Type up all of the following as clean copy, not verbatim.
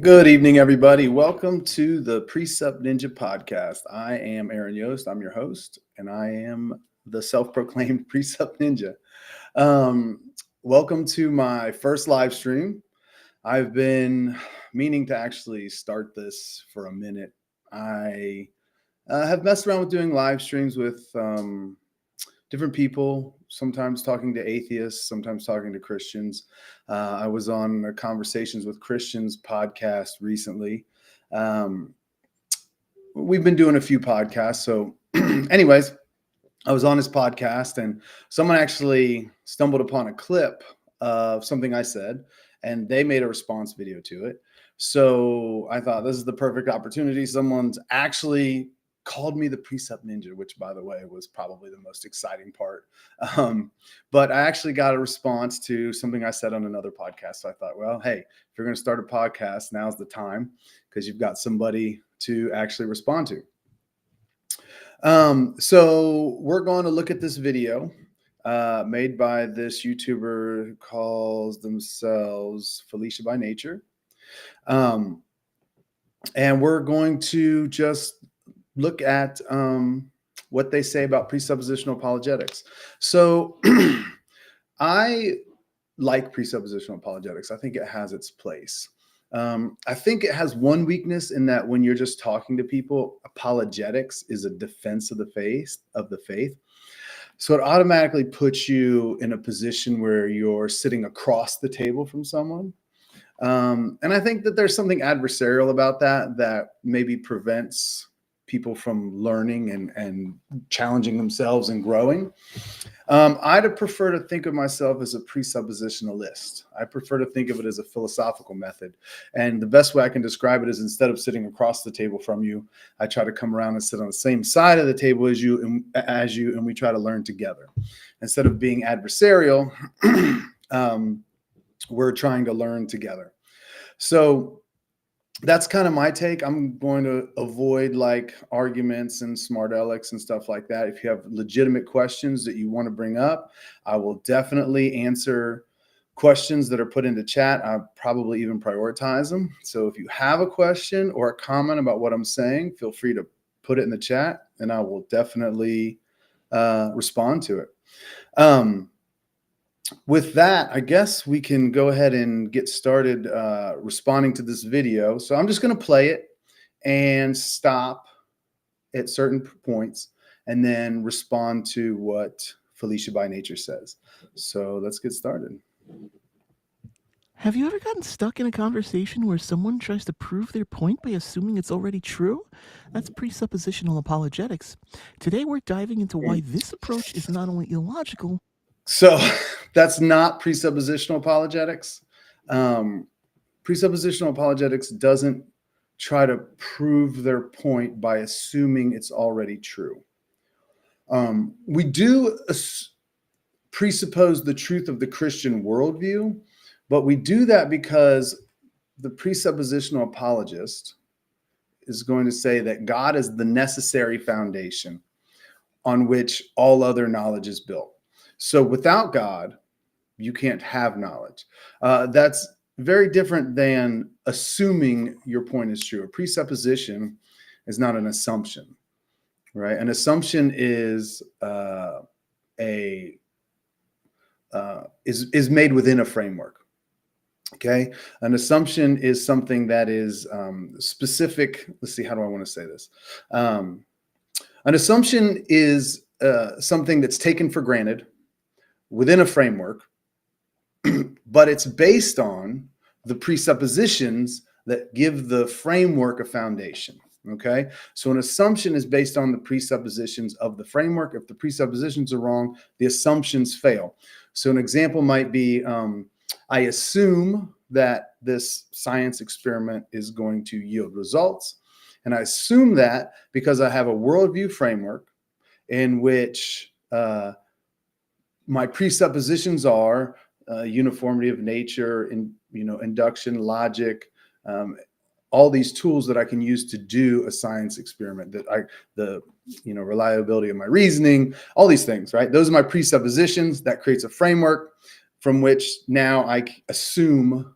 Good evening, everybody. Welcome to the Presup Ninja podcast. I am Aaron Yost. I'm your host, and I am the self-proclaimed Presup Ninja. Um, Welcome to my first live stream. I've been meaning to actually start this for a minute. I have messed around with doing live streams with different people, sometimes talking to atheists, sometimes talking to Christians. I was on a Conversations with Christians podcast recently. We've been doing a few podcasts. So, anyways, I was on his podcast and someone actually stumbled upon a clip of something I said, and they made a response video to it. So I thought this is the perfect opportunity. Someone's actually called me the Presup Ninja, which, by the way, was probably the most exciting part. But I actually got a response to something I said on another podcast. So I thought, well, hey, if you're going to start a podcast, now's the time, because you've got somebody to actually respond to. So we're going to look at this video made by this YouTuber who calls themselves Felicia by Nature. And we're going to just look at what they say about presuppositional apologetics. So I like presuppositional apologetics. I think it has its place. I think it has one weakness in that when you're just talking to people, apologetics is a defense of the faith. So it automatically puts you in a position where you're sitting across the table from someone. And I think that there's something adversarial about that maybe prevents people from learning and challenging themselves and growing. I'd prefer to think of myself as a presuppositionalist. I prefer to think of it as a philosophical method. And the best way I can describe it is, instead of sitting across the table from you, I try to come around and sit on the same side of the table as you, and we try to learn together. Instead of being adversarial, we're trying to learn together. So that's kind of my take. I'm going to avoid like arguments and smart alecks and stuff like that. If you have legitimate questions that you want to bring up, I will definitely answer questions that are put into chat. I'll probably even prioritize them. So if you have a question or a comment about what I'm saying, feel free to put it in the chat and I will definitely respond to it. With that, I guess we can go ahead and get started responding to this video. So I'm just going to play it and stop at certain points and then respond to what Felicia by Nature says. So let's get started. Have you ever gotten stuck in a conversation where someone tries to prove their point by assuming it's already true? That's presuppositional apologetics. Today we're diving into why this approach is not only illogical. So that's not presuppositional apologetics. Presuppositional apologetics doesn't try to prove their point by assuming it's already true. We do presuppose the truth of the Christian worldview, but we do that because the presuppositional apologist is going to say that God is the necessary foundation on which all other knowledge is built. So without God, you can't have knowledge. That's very different than assuming your point is true. A presupposition is not an assumption, right? An assumption is is made within a framework. Okay, an assumption is something that is specific. Let's see, how do I want to say this? An assumption is something that's taken for granted within a framework, but it's based on the presuppositions that give the framework a foundation. Okay, so an assumption is based on the presuppositions of the framework. If the presuppositions are wrong, the assumptions fail. So an example might be, I assume that this science experiment is going to yield results. And I assume that because I have a worldview framework in which my presuppositions are uniformity of nature, induction, logic, all these tools that I can use to do a science experiment, the reliability of my reasoning, all these things, right? Those are my presuppositions. That creates a framework from which now I assume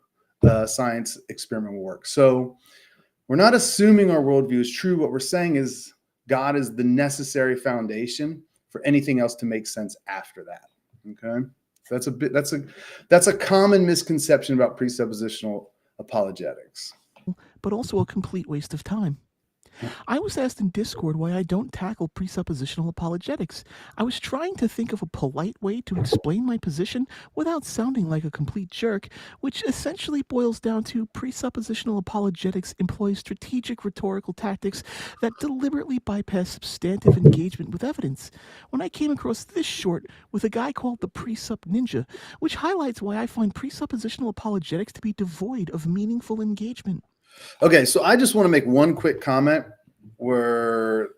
science experiment will work. So we're not assuming our worldview is true. What we're saying is God is the necessary foundation for anything else to make sense after that. Okay, that's a common misconception about presuppositional apologetics. but also a complete waste of time. I was asked in Discord why I don't tackle presuppositional apologetics. I was trying to think of a polite way to explain my position without sounding like a complete jerk, which essentially boils down to presuppositional apologetics employs strategic rhetorical tactics that deliberately bypass substantive engagement with evidence. When I came across this short with a guy called the Presup Ninja, which highlights why I find presuppositional apologetics to be devoid of meaningful engagement. Okay, so I just want to make one quick comment where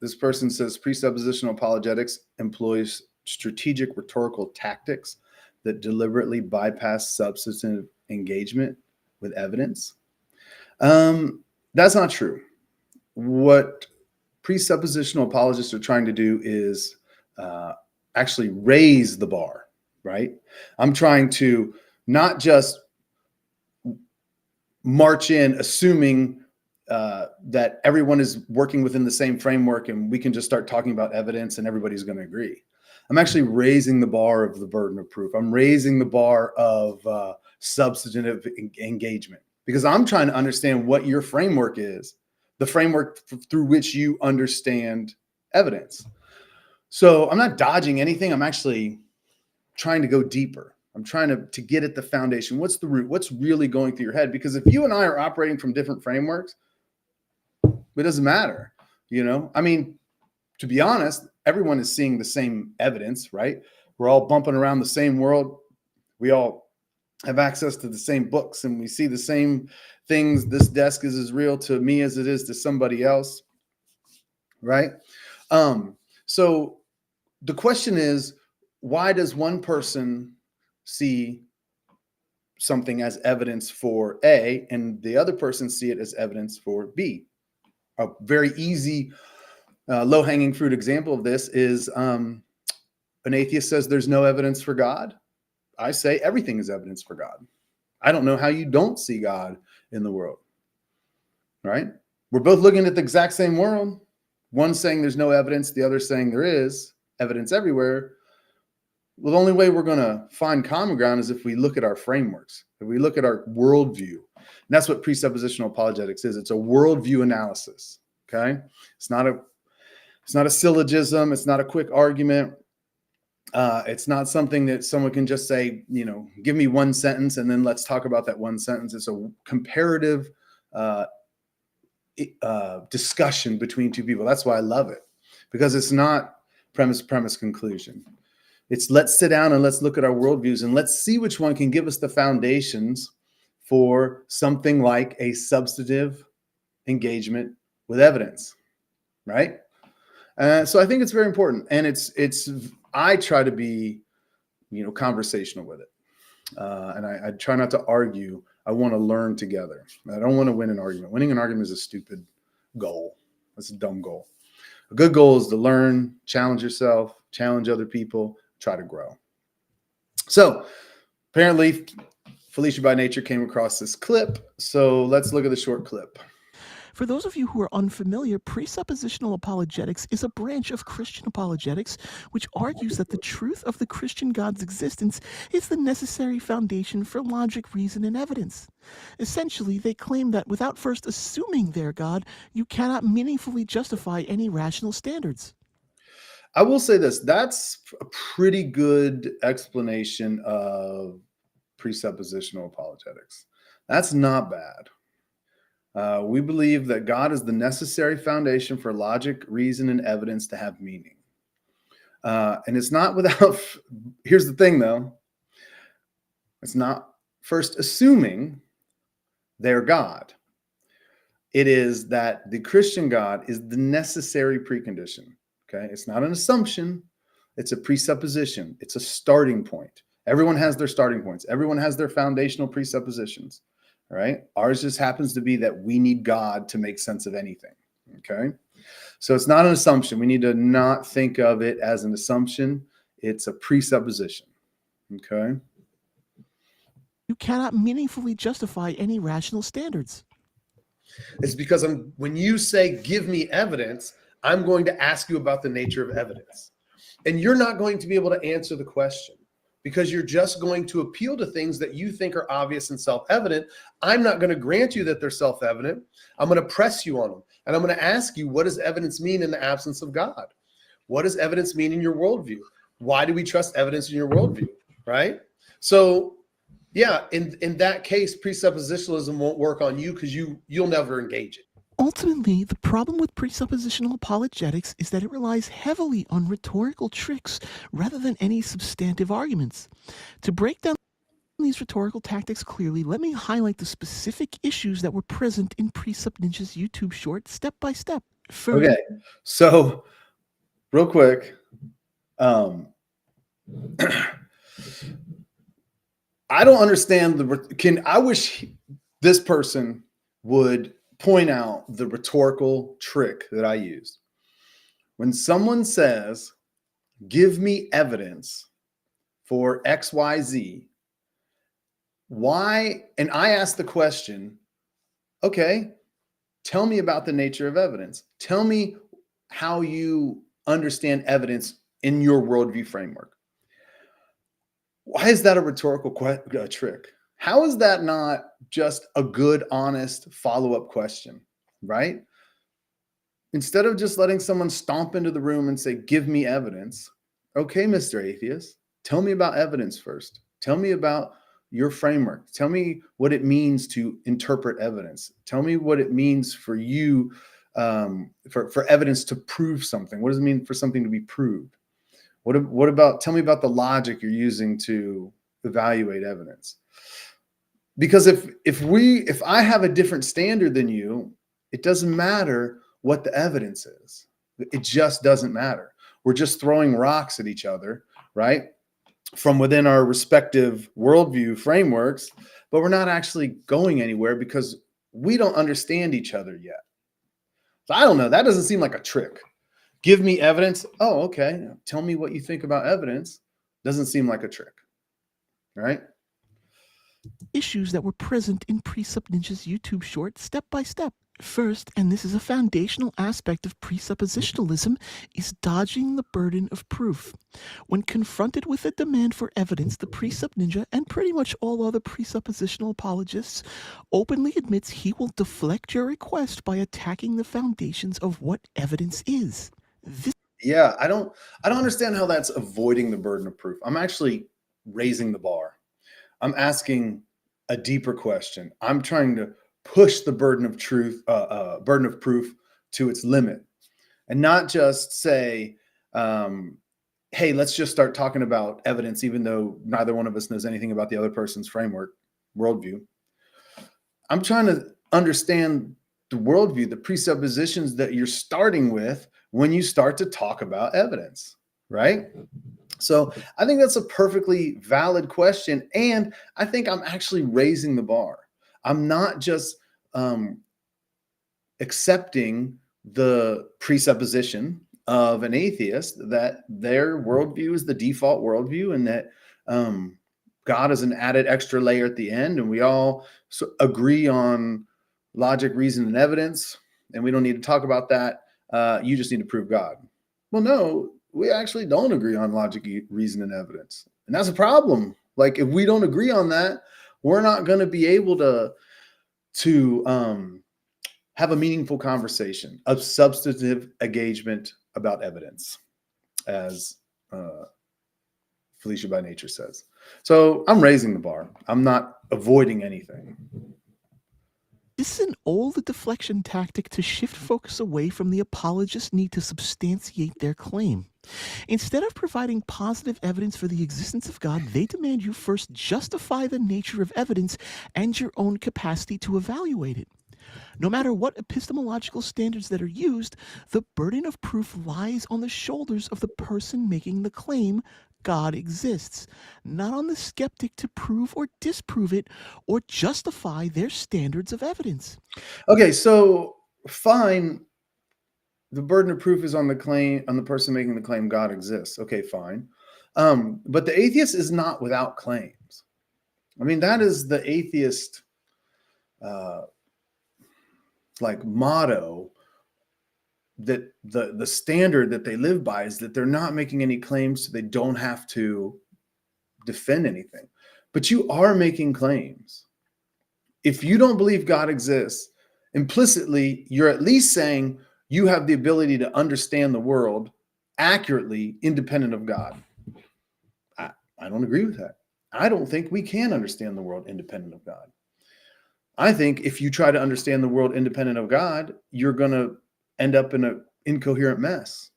this person says presuppositional apologetics employs strategic rhetorical tactics that deliberately bypass substantive engagement with evidence. That's not true. What presuppositional apologists are trying to do is actually raise the bar, right? I'm trying to not just march in assuming that everyone is working within the same framework and we can just start talking about evidence and everybody's going to agree. I'm actually raising the bar of the burden of proof. I'm raising the bar of substantive engagement because I'm trying to understand what your framework is, the framework through which you understand evidence. So I'm not dodging anything. I'm actually trying to go deeper. I'm trying to get at the foundation. What's the root? What's really going through your head? Because if you and I are operating from different frameworks, it doesn't matter. You know, I mean, to be honest, everyone is seeing the same evidence, right? We're all bumping around the same world. We all have access to the same books and we see the same things. This desk is as real to me as it is to somebody else, right? So the question is, why does one person see something as evidence for A and the other person see it as evidence for B? A very easy, low-hanging fruit example of this is an atheist says there's no evidence for God. I say everything is evidence for God. I don't know how you don't see God in the world, right? We're both looking at the exact same world. One saying there's no evidence, the other saying there is evidence everywhere. Well, the only way we're going to find common ground is if we look at our frameworks, if we look at our worldview. And that's what presuppositional apologetics is. It's a worldview analysis. Okay. It's not a syllogism. It's not a quick argument. It's not something that someone can just say, you know, give me one sentence and then let's talk about that one sentence. It's a comparative discussion between two people. That's why I love it, because it's not premise, conclusion. It's let's sit down and let's look at our worldviews and let's see which one can give us the foundations for something like a substantive engagement with evidence, right? So I think it's very important, and I try to be, you know, conversational with it, and I try not to argue. I want to learn together. I don't want to win an argument. Winning an argument is a stupid goal. That's a dumb goal. A good goal is to learn, challenge yourself, challenge other people, try to grow. So apparently Felicia by Nature came across this clip. So let's look at the short clip. For those of you who are unfamiliar, presuppositional apologetics is a branch of Christian apologetics which argues that the truth of the Christian God's existence is the necessary foundation for logic, reason, and evidence. Essentially, they claim that without first assuming their God, you cannot meaningfully justify any rational standards. I will say this, that's a pretty good explanation of presuppositional apologetics. That's not bad. We believe that God is the necessary foundation for logic, reason, and evidence to have meaning. And it's not without, here's the thing though, it's not first assuming their God. It is that the Christian God is the necessary precondition. Okay, it's not an assumption, it's a presupposition, it's a starting point. Everyone has their starting points, everyone has their foundational presuppositions. All right, ours just happens to be that we need God to make sense of anything. Okay, so it's not an assumption. We need to not think of it as an assumption, it's a presupposition. Okay, you cannot meaningfully justify any rational standards. It's because when you say, give me evidence, I'm going to ask you about the nature of evidence. And you're not going to be able to answer the question because you're just going to appeal to things that you think are obvious and self-evident. I'm not going to grant you that they're self-evident. I'm going to press you on them. And I'm going to ask you, what does evidence mean in the absence of God? What does evidence mean in your worldview? Why do we trust evidence in your worldview, right? So yeah, in that case, presuppositionalism won't work on you because you'll never engage it. Ultimately, the problem with presuppositional apologetics is that it relies heavily on rhetorical tricks rather than any substantive arguments. To break down these rhetorical tactics clearly, let me highlight the specific issues that were present in Presup Ninja's YouTube short step by step. First, Okay, so real quick, I don't understand I wish this person would point out the rhetorical trick that I used. When someone says, give me evidence for XYZ, why? And I ask the question, okay, tell me about the nature of evidence. Tell me how you understand evidence in your worldview framework. Why is that a rhetorical trick? How is that not just a good, honest follow-up question, right? Instead of just letting someone stomp into the room and say, give me evidence. Okay, Mr. Atheist, tell me about evidence first. Tell me about your framework. Tell me what it means to interpret evidence. Tell me what it means for you, for evidence to prove something. What does it mean for something to be proved? What about, tell me about the logic you're using to evaluate evidence. Because if I have a different standard than you, it doesn't matter what the evidence is. It just doesn't matter. We're just throwing rocks at each other, right? From within our respective worldview frameworks, but we're not actually going anywhere because we don't understand each other yet. So I don't know. That doesn't seem like a trick. Give me evidence. Oh, okay. Tell me what you think about evidence. Doesn't seem like a trick, right? issues that were present in Presup Ninja's YouTube short step by step. First, and this is a foundational aspect of presuppositionalism, is dodging the burden of proof. When confronted with a demand for evidence, the Presup Ninja and pretty much all other presuppositional apologists openly admits he will deflect your request by attacking the foundations of what evidence is. Yeah, I don't understand how that's avoiding the burden of proof. I'm actually raising the bar. I'm asking a deeper question. I'm trying to push the burden of proof to its limit, and not just say, hey, let's just start talking about evidence, even though neither one of us knows anything about the other person's framework, worldview. I'm trying to understand the worldview, the presuppositions that you're starting with when you start to talk about evidence, right? So I think that's a perfectly valid question. And I think I'm actually raising the bar. I'm not just accepting the presupposition of an atheist that their worldview is the default worldview and that God is an added extra layer at the end. And we all agree on logic, reason, and evidence. And we don't need to talk about that. You just need to prove God. Well, no, we actually don't agree on logic, reason, and evidence. And that's a problem. Like, if we don't agree on that, we're not going to be able to have a meaningful conversation, a substantive engagement about evidence, as Felicia by Nature says. So I'm raising the bar. I'm not avoiding anything. This is an old deflection tactic to shift focus away from the apologist's need to substantiate their claim. Instead of providing positive evidence for the existence of God, they demand you first justify the nature of evidence and your own capacity to evaluate it. No matter what epistemological standards that are used, the burden of proof lies on the shoulders of the person making the claim God exists, not on the skeptic to prove or disprove it or justify their standards of evidence. Okay, so fine. The burden of proof is on the person making the claim God exists. Okay, fine. But the atheist is not without claims. I mean, that is the atheist like motto, that the standard that they live by is that they're not making any claims, so they don't have to defend anything. But you are making claims. If you don't believe God exists, implicitly, you're at least saying you have the ability to understand the world accurately, independent of God. I don't agree with that. I don't think we can understand the world independent of God. I think if you try to understand the world independent of God, you're going to end up in an incoherent mess,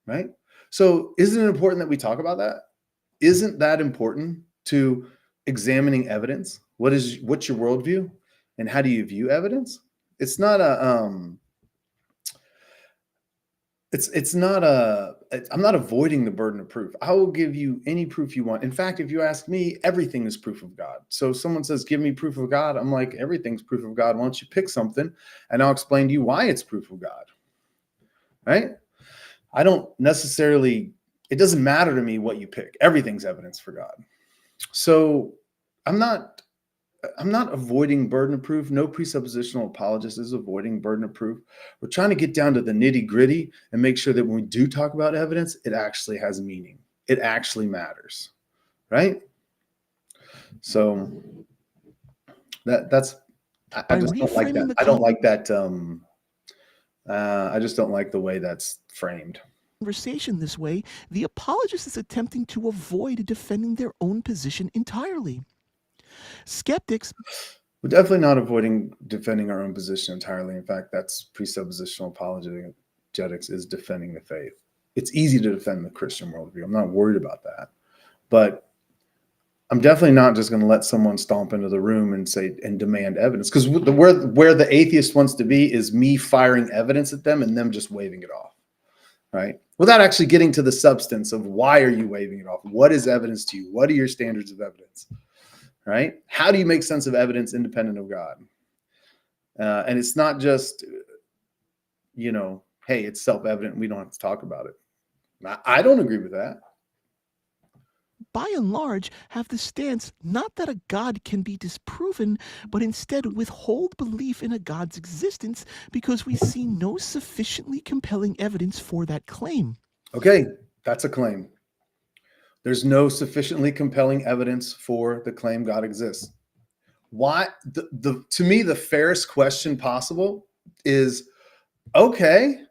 right? So isn't it important that we talk about that? Isn't that important to examining evidence? What's your worldview, and how do you view evidence? It's not a I'm not avoiding the burden of proof. I will give you any proof you want. In fact, if you ask me, everything is proof of God. So if someone says, give me proof of God, I'm like, everything's proof of God. Why don't you pick something and I'll explain to you why it's proof of God, right? I don't necessarily, it doesn't matter to me what you pick. Everything's evidence for God. So I'm not avoiding burden of proof. No presuppositional apologist is avoiding burden of proof. We're trying to get down to the nitty gritty and make sure that when we do talk about evidence, it actually has meaning. It actually matters, right? So that's, I just don't like that. I don't like that. I just don't like the way that's framed. Conversation this way, the apologist is attempting to avoid defending their own position entirely. Skeptics, we're definitely not avoiding defending our own position entirely. In fact, that's presuppositional apologetics, is defending the faith. It's easy to defend the Christian worldview. I'm not worried about that. But I'm definitely not just going to let someone stomp into the room and say and demand evidence, because where the atheist wants to be is me firing evidence at them and them just waving it off, right? Without actually getting to the substance of why are you waving it off? What is evidence to you? What are your standards of evidence? Right? How do you make sense of evidence independent of God? And it's not just, hey, it's self-evident. We don't have to talk about it. I don't agree with that. By and large, have the stance not that a God can be disproven, but instead withhold belief in a God's existence because we see no sufficiently compelling evidence for that claim. Okay, that's a claim. There's no sufficiently compelling evidence for the claim God exists. Why? To me, the fairest question possible is, okay,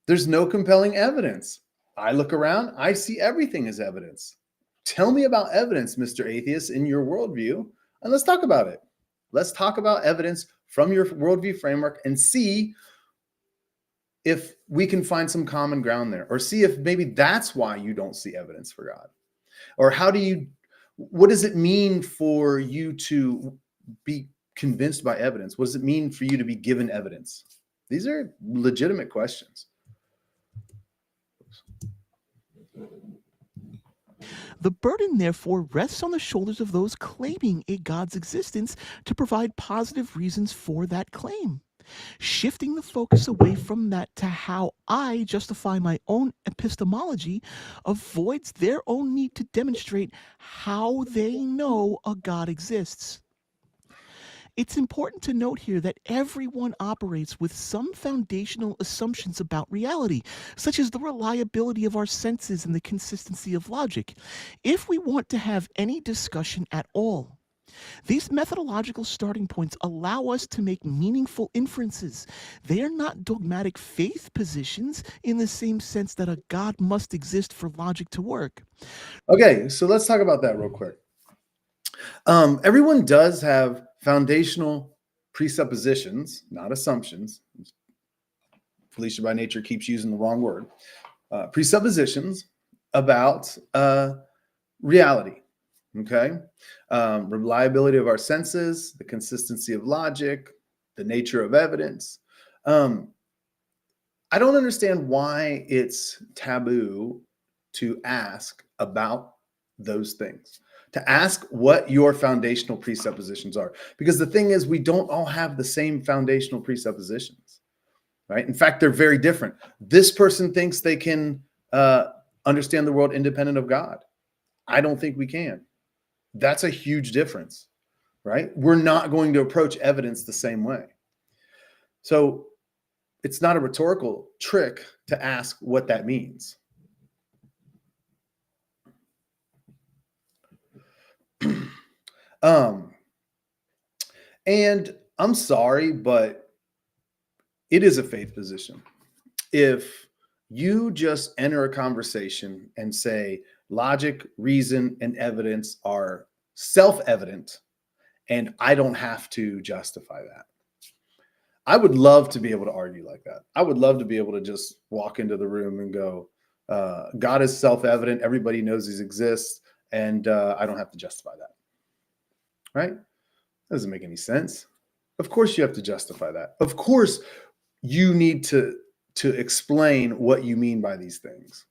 there's no compelling evidence. I look around, I see everything as evidence. Tell me about evidence, Mr. Atheist, in your worldview, and let's talk about it. Let's talk about evidence from your worldview framework and see if we can find some common ground there, or see if maybe that's why you don't see evidence for God. Or what does it mean for you to be convinced by evidence? What does it mean for you to be given evidence? These are legitimate questions. The burden, therefore, rests on the shoulders of those claiming a God's existence to provide positive reasons for that claim. Shifting the focus away from that to how I justify my own epistemology avoids their own need to demonstrate how they know a God exists. It's important to note here that everyone operates with some foundational assumptions about reality, such as the reliability of our senses and the consistency of logic, if we want to have any discussion at all. These methodological starting points allow us to make meaningful inferences. They are not dogmatic faith positions in the same sense that a God must exist for logic to work. Okay, so let's talk about that real quick. Everyone does have foundational presuppositions, not assumptions. Felicia by nature keeps using the wrong word. Presuppositions about reality. Okay. Reliability of our senses, the consistency of logic, the nature of evidence. I don't understand why it's taboo to ask about those things, to ask what your foundational presuppositions are. Because the thing is, we don't all have the same foundational presuppositions, right? In fact, they're very different. This person thinks they can understand the world independent of God. I don't think we can. That's a huge difference, right? We're not going to approach evidence the same way. So it's not a rhetorical trick to ask what that means. And I'm sorry, but it is a faith position. If you just enter a conversation and say logic, reason, and evidence are self-evident, and I don't have to justify that. I would love to be able to argue like that. I would love to be able to just walk into the room and go, God is self-evident. Everybody knows he exists, and I don't have to justify that. Right? That doesn't make any sense. Of course you have to justify that. Of course you need to explain what you mean by these things.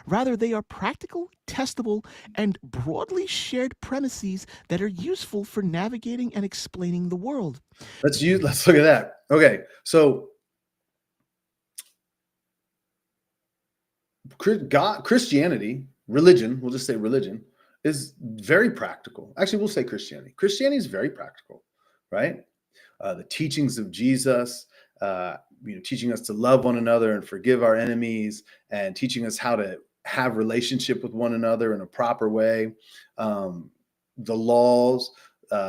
Rather, they are practical, testable, and broadly shared premises that are useful for navigating and explaining the world. Let's look at that. Okay, so Christianity, religion, we'll just say religion, is very practical. Actually, we'll say Christianity. Christianity is very practical, right? The teachings of Jesus, teaching us to love one another and forgive our enemies, and teaching us how to have relationship with one another in a proper way. The laws,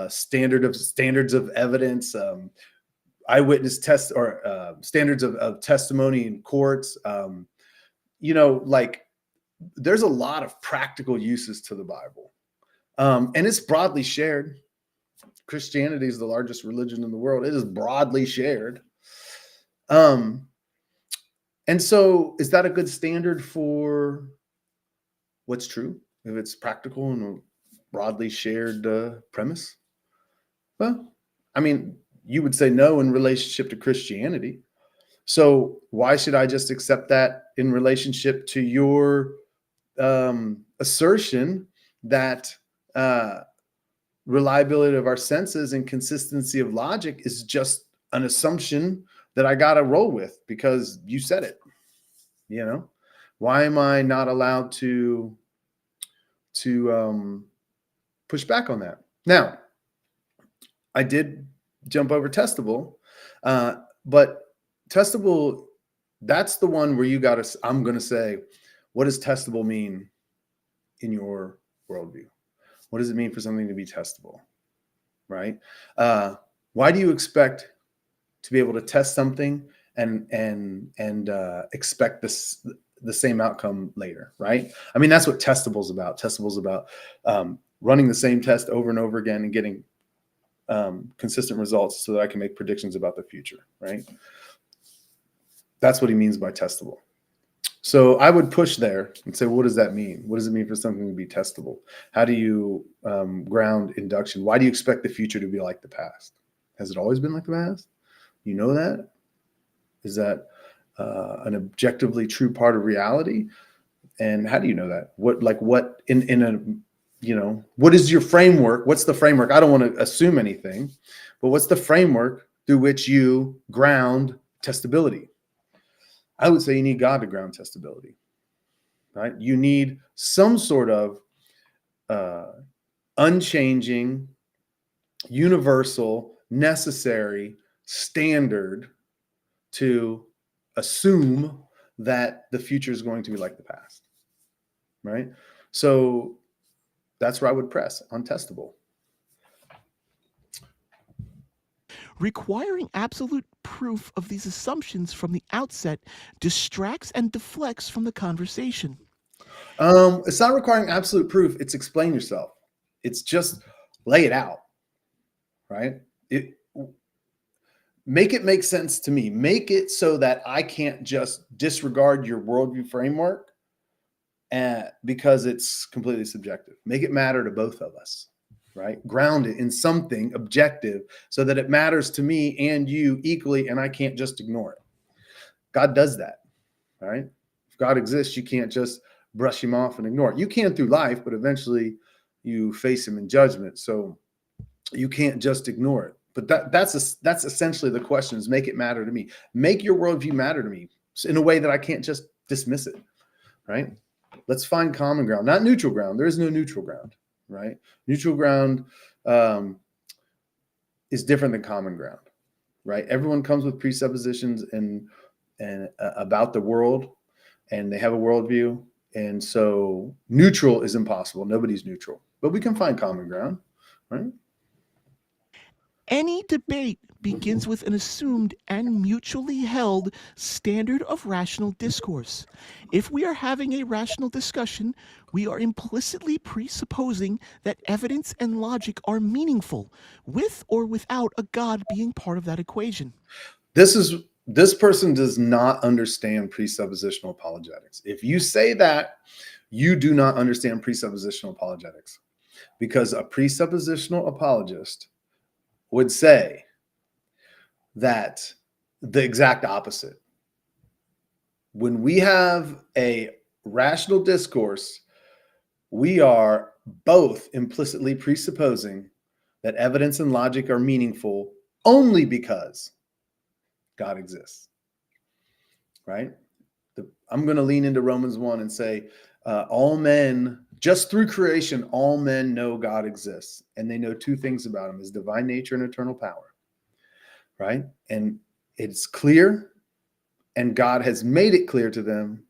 standards of evidence, eyewitness test or standards of testimony in courts. There's a lot of practical uses to the Bible, and it's broadly shared. Christianity is the largest religion in the world. It is broadly shared. And so is that a good standard for what's true? If it's practical and a broadly shared premise? Well, I mean, you would say no in relationship to Christianity. So why should I just accept that in relationship to your assertion that reliability of our senses and consistency of logic is just an assumption that I got to roll with because you said it? Why am I not allowed to push back on that? Now, I did jump over testable, but testable, that's the one where I'm going to say, what does testable mean in your worldview? What does it mean for something to be testable, right? Why do you expect to be able to test something and expect the same outcome later, right? I mean, that's what testable is about. Testable is about running the same test over and over again and getting consistent results so that I can make predictions about the future, right? That's what he means by testable. So I would push there and say, well, what does that mean? What does it mean for something to be testable? How do you ground induction? Why do you expect the future to be like the past? Has it always been like the past? You know that? Is that an objectively true part of reality? And how do you know that? What is your framework? What's the framework? I don't want to assume anything, but what's the framework through which you ground testability? I would say you need God to ground testability, right? You need some sort of unchanging, universal, necessary standard to assume that the future is going to be like the past, right? So that's where I would press on testable. Requiring absolute proof of these assumptions from the outset distracts and deflects from the conversation. It's not requiring absolute proof. It's explain yourself. It's just lay it out, right? Make it make sense to me. Make it so that I can't just disregard your worldview framework because it's completely subjective. Make it matter to both of us, right? Ground it in something objective so that it matters to me and you equally, and I can't just ignore it. God does that, right? If God exists, you can't just brush him off and ignore it. You can through life, but eventually you face him in judgment. So you can't just ignore it. But that's essentially the question: is make it matter to me. Make your worldview matter to me in a way that I can't just dismiss it, right? Let's find common ground, not neutral ground. There is no neutral ground, right? Neutral ground is different than common ground, right? Everyone comes with presuppositions and about the world, and they have a worldview. And so neutral is impossible. Nobody's neutral, but we can find common ground, right? Any debate begins with an assumed and mutually held standard of rational discourse. If we are having a rational discussion, we are implicitly presupposing that evidence and logic are meaningful, with or without a God being part of that equation. This person does not understand presuppositional apologetics. If you say that, you do not understand presuppositional apologetics, because a presuppositional apologist would say that the exact opposite. When we have a rational discourse, we are both implicitly presupposing that evidence and logic are meaningful only because God exists, right? I'm going to lean into Romans 1 and say, all men, just through creation, all men know God exists. And they know two things about him: his divine nature and eternal power, right? And it's clear, and God has made it clear to them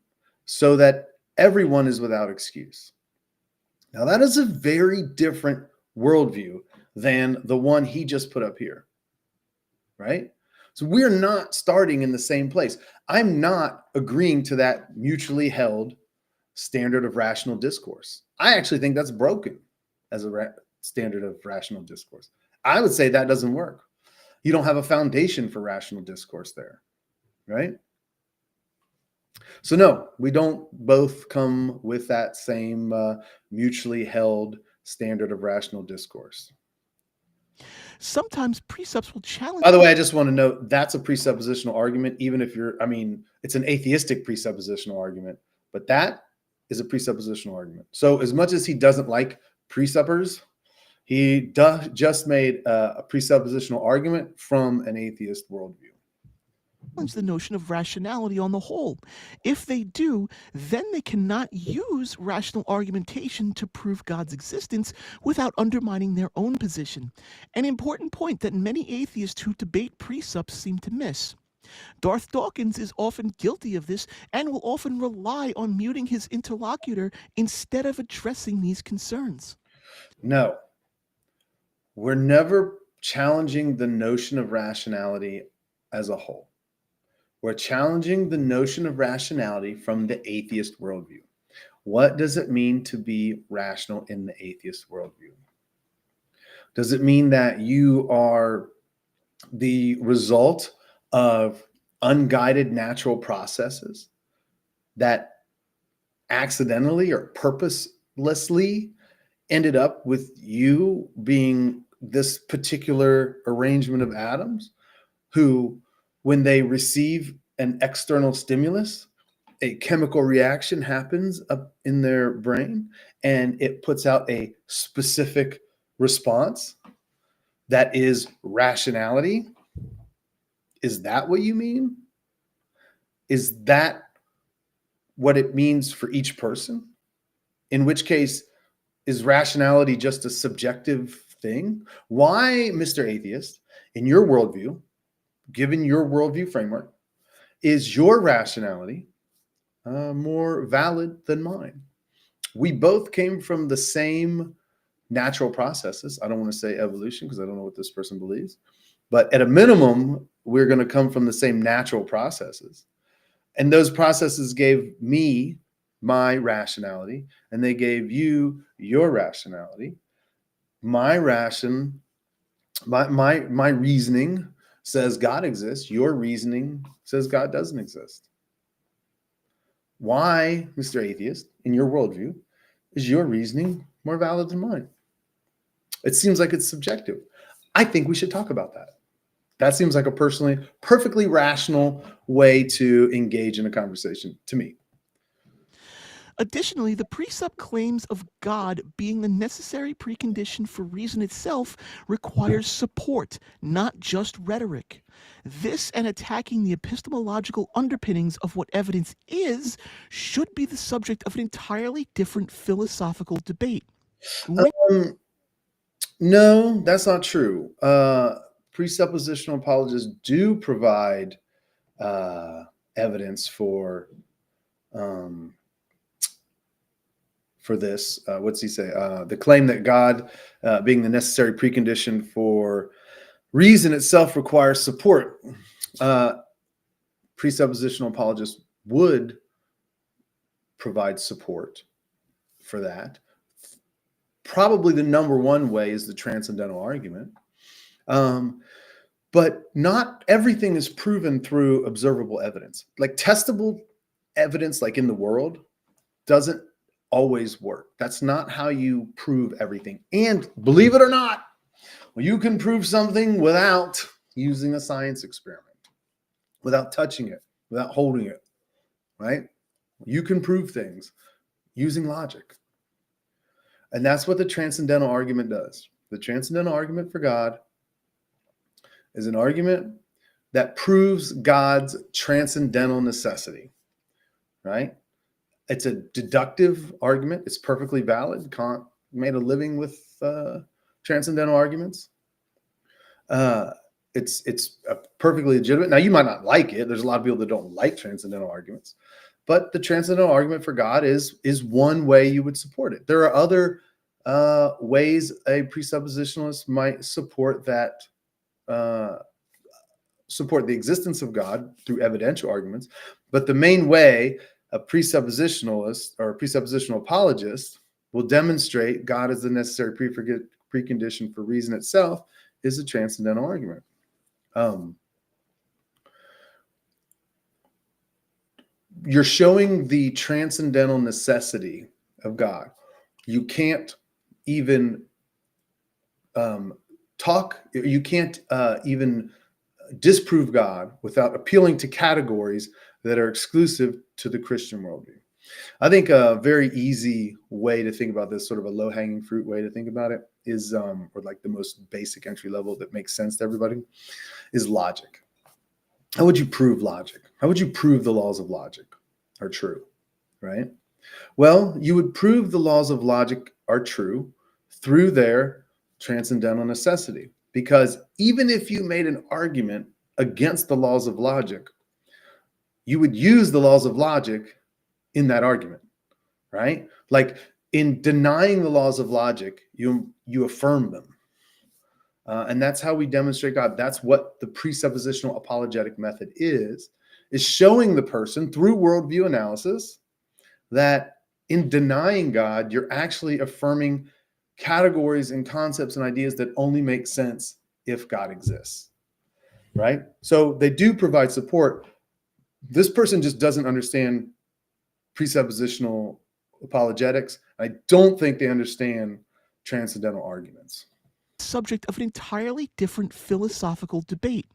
so that everyone is without excuse. Now, that is a very different worldview than the one he just put up here, right? So we're not starting in the same place. I'm not agreeing to that mutually held standard of rational discourse. I actually think that's broken as a standard of rational discourse. I would say that doesn't work. You don't have a foundation for rational discourse there, right? So no, we don't both come with that same mutually held standard of rational discourse. Sometimes precepts will challenge. By the way, I just want to note that's a presuppositional argument, even if it's an atheistic presuppositional argument, but that is a presuppositional argument. So as much as he doesn't like presuppers, he just made a presuppositional argument from an atheist worldview. The notion of rationality on the whole. If they do, then they cannot use rational argumentation to prove God's existence without undermining their own position. An important point that many atheists who debate presups seem to miss. Darth Dawkins is often guilty of this and will often rely on muting his interlocutor instead of addressing these concerns. No, we're never challenging the notion of rationality as a whole. We're challenging the notion of rationality from the atheist worldview. What does it mean to be rational in the atheist worldview? Does it mean that you are the result of unguided natural processes that accidentally or purposelessly ended up with you being this particular arrangement of atoms who, when they receive an external stimulus, a chemical reaction happens up in their brain and it puts out a specific response that is rationality? Is that what you mean? Is that what it means for each person? In which case, is rationality just a subjective thing? Why, Mr. Atheist, in your worldview, given your worldview framework, is your rationality more valid than mine? We both came from the same natural processes. I don't want to say evolution because I don't know what this person believes, but at a minimum, we're going to come from the same natural processes. And those processes gave me my rationality, and they gave you your rationality. My reasoning says God exists. Your reasoning says God doesn't exist. Why, Mr. Atheist, in your worldview, is your reasoning more valid than mine? It seems like it's subjective. I think we should talk about that. That seems like a perfectly rational way to engage in a conversation to me. Additionally, the Presup claims of God being the necessary precondition for reason itself requires support, not just rhetoric. This and attacking the epistemological underpinnings of what evidence is should be the subject of an entirely different philosophical debate. No, that's not true. Presuppositional apologists do provide evidence for this. What's he say? The claim that God, being the necessary precondition for reason itself, requires support. Presuppositional apologists would provide support for that. Probably the number one way is the transcendental argument. But not everything is proven through observable evidence. Like testable evidence, like in the world, doesn't always work. That's not how you prove everything. And believe it or not, you can prove something without using a science experiment, without touching it, without holding it, right? You can prove things using logic. And that's what the transcendental argument does. The transcendental argument for God is an argument that proves God's transcendental necessity, right? It's a deductive argument. It's perfectly valid. Kant made a living with transcendental arguments. It's perfectly legitimate. Now, you might not like it. There's a lot of people that don't like transcendental arguments. But the transcendental argument for God is one way you would support it. There are other ways a presuppositionalist might support that, support the existence of God through evidential arguments. But the main way a presuppositionalist or a presuppositional apologist will demonstrate God is the necessary precondition for reason itself is a transcendental argument. You're showing the transcendental necessity of God. You can't even you can't even disprove God without appealing to categories that are exclusive to the Christian worldview. I think a very easy way to think about this, sort of a low-hanging fruit way to think about it, is, or like the most basic entry level that makes sense to everybody, is logic. How would you prove logic? How would you prove the laws of logic are true, right? Well, you would prove the laws of logic are true through their transcendental necessity. Because even if you made an argument against the laws of logic, you would use the laws of logic in that argument, right? Like in denying the laws of logic, you affirm them. And that's how we demonstrate God. That's what the presuppositional apologetic method is showing the person through worldview analysis that in denying God, you're actually affirming categories and concepts and ideas that only make sense if God exists, right? So they do provide support. This person just doesn't understand presuppositional apologetics. I don't think they understand transcendental arguments. Subject of an entirely different philosophical debate.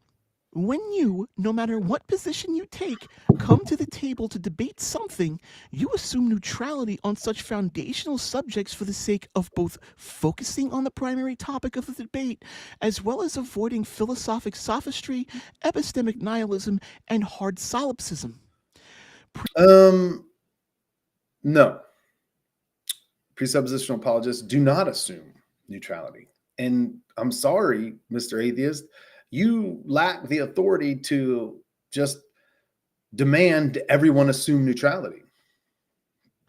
When you, no matter what position you take, come to the table to debate something, you assume neutrality on such foundational subjects for the sake of both focusing on the primary topic of the debate, as well as avoiding philosophic sophistry, epistemic nihilism, and hard solipsism. No. Presuppositional apologists do not assume neutrality. And I'm sorry, Mr. Atheist, you lack the authority to just demand everyone assume neutrality.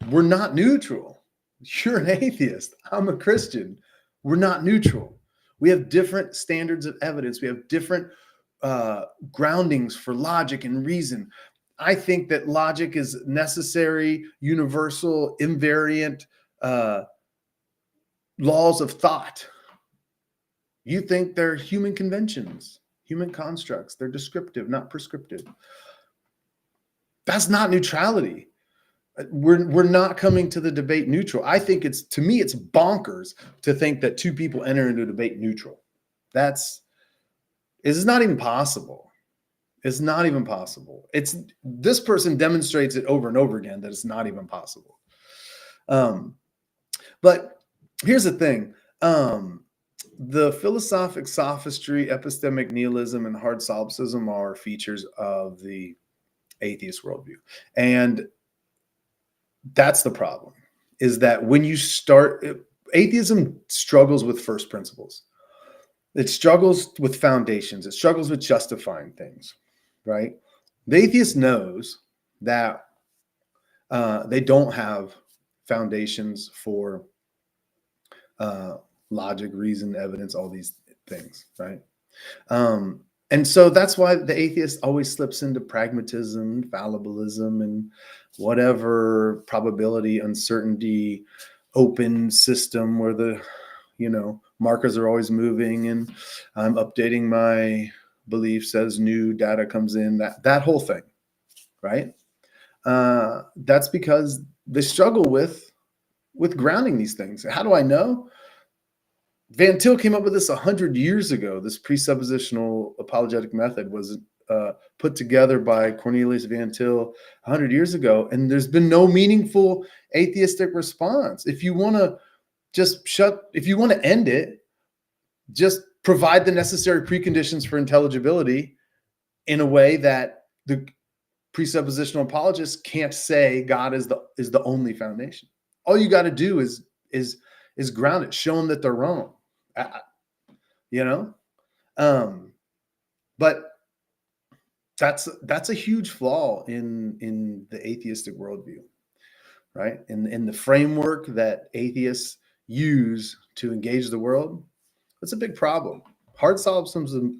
We're not neutral. You're an atheist. I'm a Christian. We're not neutral. We have different standards of evidence. We have different groundings for logic and reason. I think that logic is necessary, universal, invariant laws of thought. You think they're human conventions, human constructs. They're descriptive, not prescriptive. That's not neutrality. We're not coming to the debate neutral. I think to me, it's bonkers to think that two people enter into a debate neutral. It's not even possible. It's not even possible. This person demonstrates it over and over again that it's not even possible. But here's the thing. The philosophic sophistry, epistemic nihilism, and hard solipsism are features of the atheist worldview. And that's the problem, is that when you start, atheism struggles with first principles. It struggles with foundations. It struggles with justifying things, right? The atheist knows that they don't have foundations for logic, reason, evidence, all these things, right? And so that's why the atheist always slips into pragmatism, fallibilism, and whatever probability, uncertainty, open system where the, markers are always moving and I'm updating my beliefs as new data comes in, that whole thing, right? That's because they struggle with grounding these things. How do I know? Van Til came up with this 100 years ago. This presuppositional apologetic method was put together by Cornelius Van Til 100 years ago, and there's been no meaningful atheistic response. If you want to end it, just provide the necessary preconditions for intelligibility in a way that the presuppositional apologists can't say God is the only foundation. All you got to do is ground it, show them that they're wrong. But that's a huge flaw in the atheistic worldview, right? In the framework that atheists use to engage the world, that's a big problem. Hard solipsism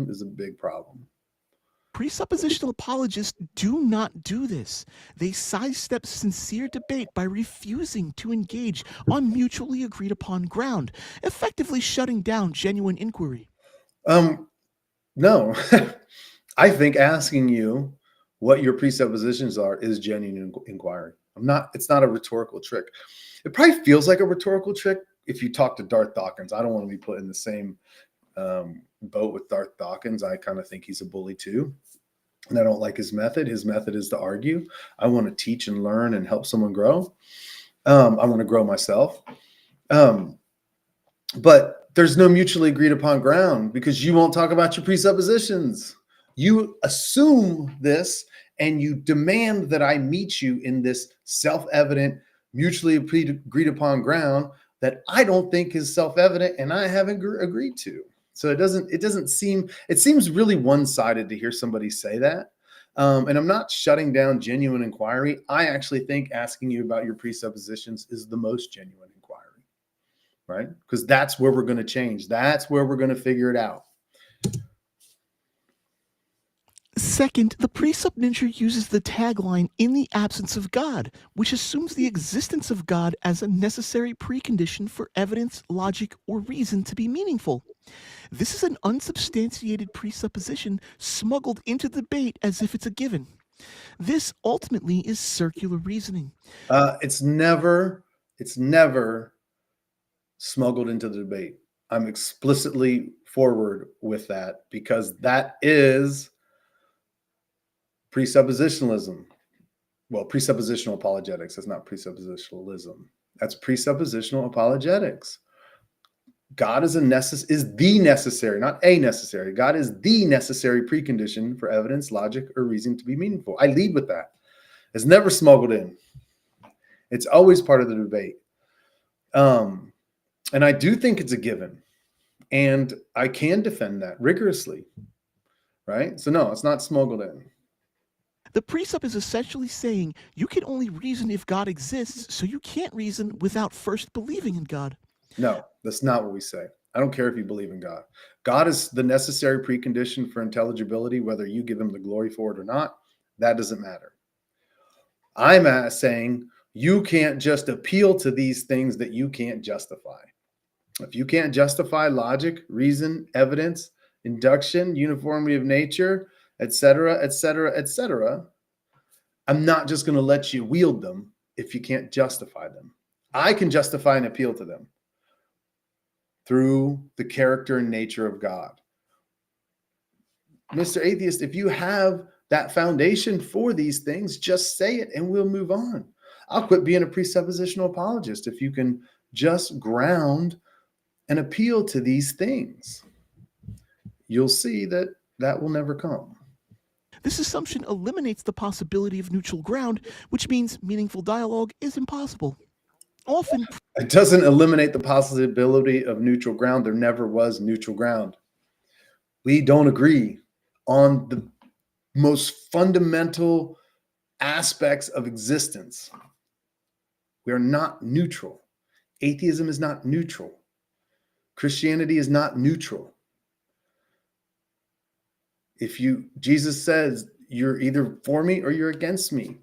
is a big problem. Presuppositional apologists do not do this. They sidestep sincere debate by refusing to engage on mutually agreed upon ground, effectively shutting down genuine inquiry. No. I think asking you what your presuppositions are is genuine inquiry. It's not a rhetorical trick. It probably feels like a rhetorical trick if you talk to Darth Dawkins. I don't want to be put in the same boat with Darth Dawkins. I kind of think he's a bully too. And I don't like his method. His method is to argue. I want to teach and learn and help someone grow. I want to grow myself. But there's no mutually agreed upon ground because you won't talk about your presuppositions. You assume this and you demand that I meet you in this self-evident, mutually agreed upon ground that I don't think is self-evident and I haven't agreed to. So it seems really one-sided to hear somebody say that. And I'm not shutting down genuine inquiry. I actually think asking you about your presuppositions is the most genuine inquiry, right? Because that's where we're going to change. That's where we're going to figure it out. Second, the Presup Ninja uses the tagline, "in the absence of God," which assumes the existence of God as a necessary precondition for evidence, logic, or reason to be meaningful. This is an unsubstantiated presupposition smuggled into the debate as if it's a given. This ultimately is circular reasoning. It's never smuggled into the debate. I'm explicitly forward with that because that is presuppositionalism. Well, presuppositional apologetics. That's not presuppositionalism. That's presuppositional apologetics. God is the necessary, not a necessary. God is the necessary precondition for evidence, logic, or reason to be meaningful. I lead with that. It's never smuggled in. It's always part of the debate. And I do think it's a given. And I can defend that rigorously. Right? So no, it's not smuggled in. The Presup is essentially saying you can only reason if God exists, so you can't reason without first believing in God. No, that's not what we say. I don't care if you believe in God. God is the necessary precondition for intelligibility, whether you give him the glory for it or not. That doesn't matter. I'm saying you can't just appeal to these things that you can't justify. If you can't justify logic, reason, evidence, induction, uniformity of nature, etc., etc., etc., I'm not just going to let you wield them if you can't justify them. I can justify and appeal to them through the character and nature of God. Mr. Atheist, if you have that foundation for these things, just say it and we'll move on. I'll quit being a presuppositional apologist if you can just ground and appeal to these things. You'll see that that will never come. This assumption eliminates the possibility of neutral ground, which means meaningful dialogue is impossible. Often, It doesn't eliminate the possibility of neutral ground. There never was neutral ground. We don't agree on the most fundamental aspects of existence. We are not neutral. Atheism is not neutral. Christianity is not neutral. Jesus says, you're either for me or you're against me,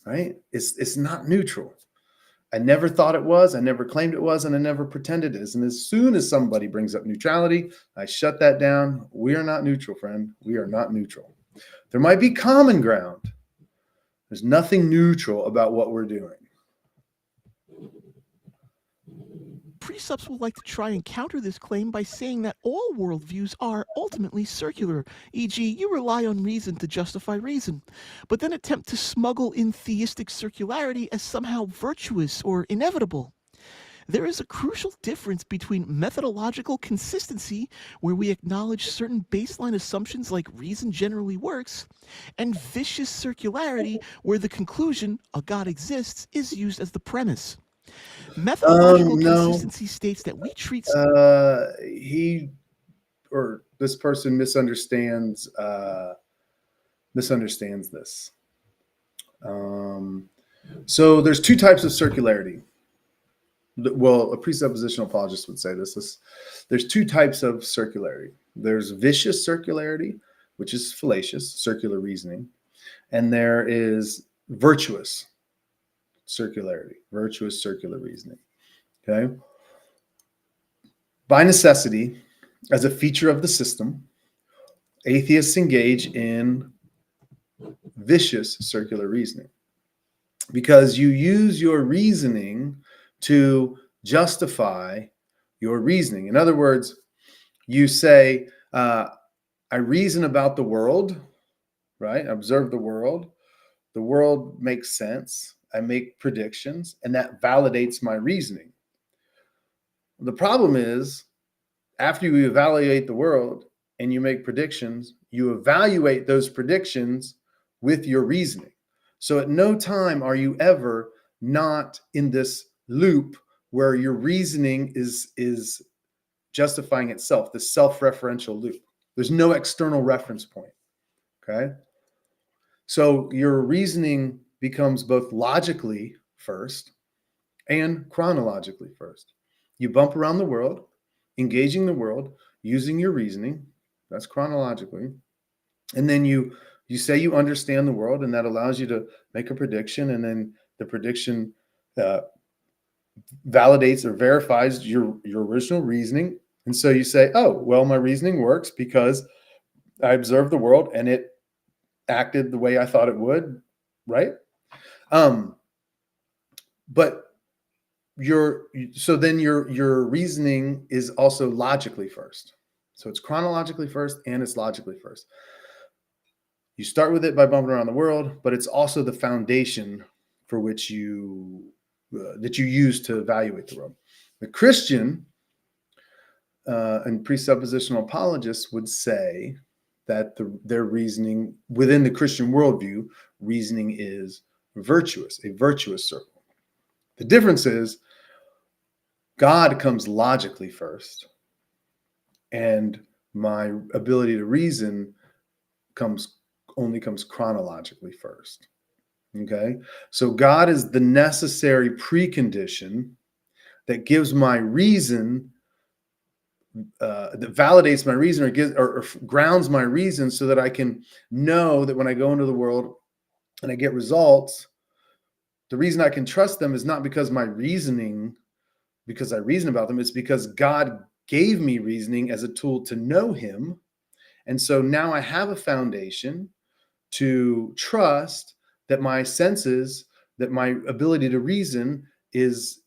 right? It's not neutral. I never thought it was, I never claimed it was, and I never pretended it is. And as soon as somebody brings up neutrality, I shut that down. We are not neutral, friend. We are not neutral. There might be common ground. There's nothing neutral about what we're doing. Presups will like to try and counter this claim by saying that all worldviews are ultimately circular, e.g., you rely on reason to justify reason, but then attempt to smuggle in theistic circularity as somehow virtuous or inevitable. There is a crucial difference between methodological consistency, where we acknowledge certain baseline assumptions like reason generally works, and vicious circularity, where the conclusion, a God exists, is used as the premise. Methodological consistency states that we treat... This person misunderstands this. So there's two types of circularity. Well, a presuppositional apologist would say this. There's two types of circularity. There's vicious circularity, which is fallacious, circular reasoning. And there is virtuous circularity, virtuous circular reasoning. Okay. By necessity, as a feature of the system, atheists engage in vicious circular reasoning because you use your reasoning to justify your reasoning. In other words, you say, I reason about the world, right? I observe the world. The world makes sense. I make predictions, and that validates my reasoning. The problem is, after you evaluate the world and you make predictions, you evaluate those predictions with your reasoning. So at no time are you ever not in this loop where your reasoning is justifying itself, the self-referential loop. There's no external reference point, okay? So your reasoning becomes both logically first and chronologically first. You bump around the world, engaging the world, using your reasoning, that's chronologically. And then you say you understand the world, and that allows you to make a prediction, and then the prediction validates or verifies your original reasoning. And so you say, oh, well, my reasoning works because I observed the world and it acted the way I thought it would, right? But then your reasoning is also logically first. So it's chronologically first and it's logically first. You start with it by bumping around the world, but it's also the foundation for which that you use to evaluate the world. The Christian and presuppositional apologists would say that their reasoning within the Christian worldview, reasoning is virtuous, a virtuous circle. The difference is God comes logically first, and my ability to reason only comes chronologically first. Okay, so God is the necessary precondition that gives my reason, that validates my reason, or grounds my reason, so that I can know that when I go into the world and I get results, the reason I can trust them is not because I reason about them. It's because God gave me reasoning as a tool to know him. And so now I have a foundation to trust that my senses, that my ability to reason is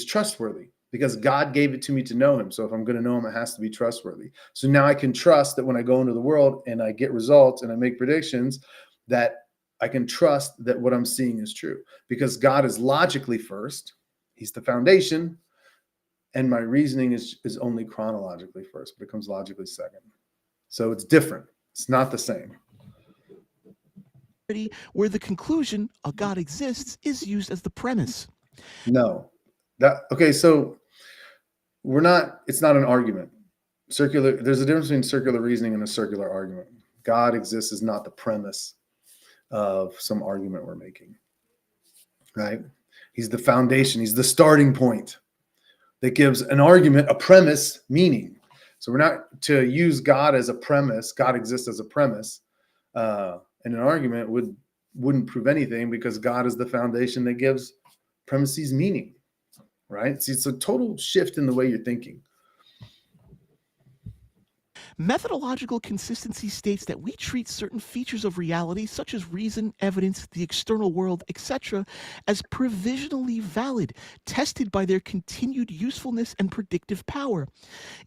trustworthy, because God gave it to me to know him. So if I'm going to know him, it has to be trustworthy. So now I can trust that when I go into the world and I get results and I make predictions, that I can trust that what I'm seeing is true because God is logically first. He's the foundation. And my reasoning is only chronologically first, becomes logically second. So it's different. It's not the same. Where the conclusion, a God exists, is used as the premise. No. Okay, so it's not an argument. There's a difference between circular reasoning and a circular argument. God exists is not the premise of some argument we're making, right? He's the foundation. He's the starting point that gives an argument, a premise, meaning. So we're not to use God as a premise. God exists as a premise. And an argument wouldn't prove anything because God is the foundation that gives premises meaning, right? See, it's a total shift in the way you're thinking. Methodological consistency states that we treat certain features of reality, such as reason, evidence, the external world, etc., as provisionally valid, tested by their continued usefulness and predictive power.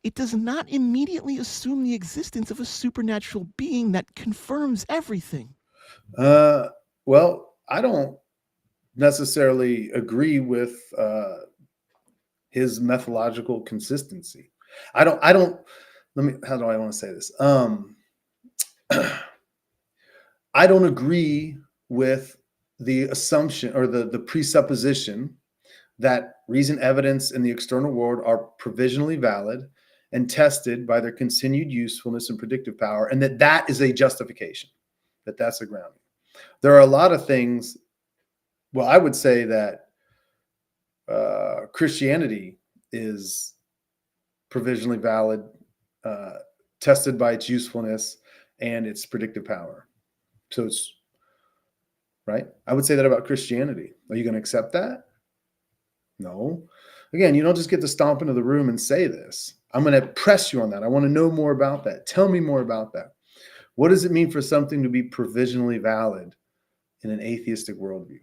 It does not immediately assume the existence of a supernatural being that confirms everything. Well, I don't necessarily agree with his methodological consistency. How do I want to say this? I don't agree with the assumption or the presupposition that reason, evidence, and the external world are provisionally valid and tested by their continued usefulness and predictive power, and that is a justification, that's a grounding. There are a lot of things. Well, I would say that Christianity is provisionally valid, tested by its usefulness and its predictive power. So it's right. I would say that about Christianity. Are you going to accept that? No. Again, you don't just get to stomp into the room and say this. I'm going to press you on that. I want to know more about that. Tell me more about that. What does it mean for something to be provisionally valid in an atheistic worldview?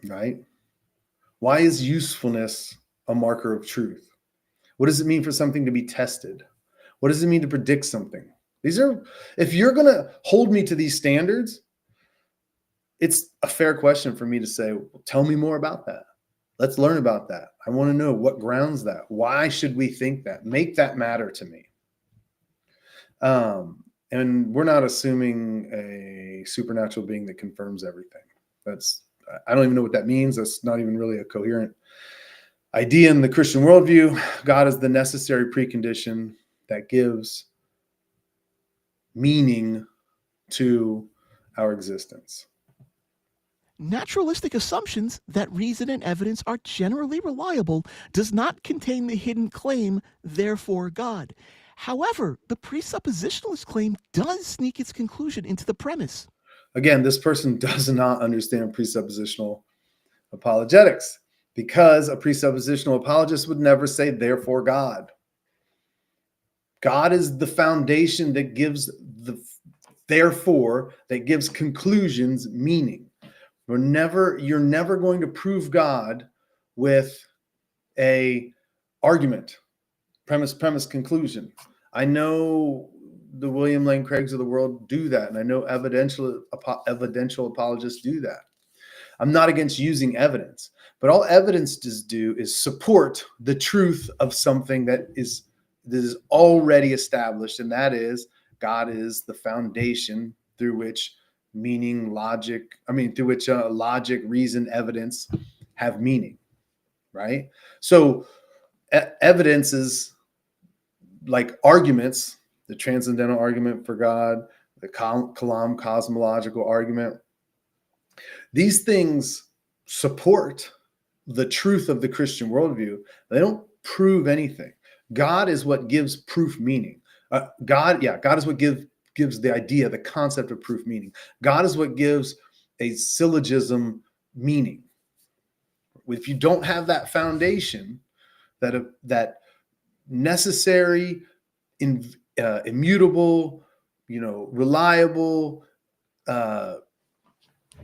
Right? Why is usefulness a marker of truth? What does it mean for something to be tested? What does it mean to predict something? If you're going to hold me to these standards, it's a fair question for me to say, well, tell me more about that. Let's learn about that. I want to know what grounds that. Why should we think that? Make that matter to me. And we're not assuming a supernatural being that confirms everything. I don't even know what that means. That's not even really a coherent idea in the Christian worldview. God is the necessary precondition that gives meaning to our existence. Naturalistic assumptions that reason and evidence are generally reliable does not contain the hidden claim, therefore God. However, the presuppositionalist claim does sneak its conclusion into the premise. Again, this person does not understand presuppositional apologetics because a presuppositional apologist would never say, therefore God. God is the foundation that gives that gives conclusions meaning. You're never going to prove God with a argument, premise, conclusion. I know the William Lane Craigs of the world do that, and I know evidential apologists do that. I'm not against using evidence, but all evidence does do is support the truth of something that is already established, and that is God is the foundation through which logic, reason, evidence have meaning, right? So evidence is like arguments, the transcendental argument for God, the Kalam cosmological argument. These things support the truth of the Christian worldview. They don't prove anything. God is what gives proof meaning. God is what gives the idea, the concept of proof meaning. God is what gives a syllogism meaning. If you don't have that foundation, that necessary, immutable, reliable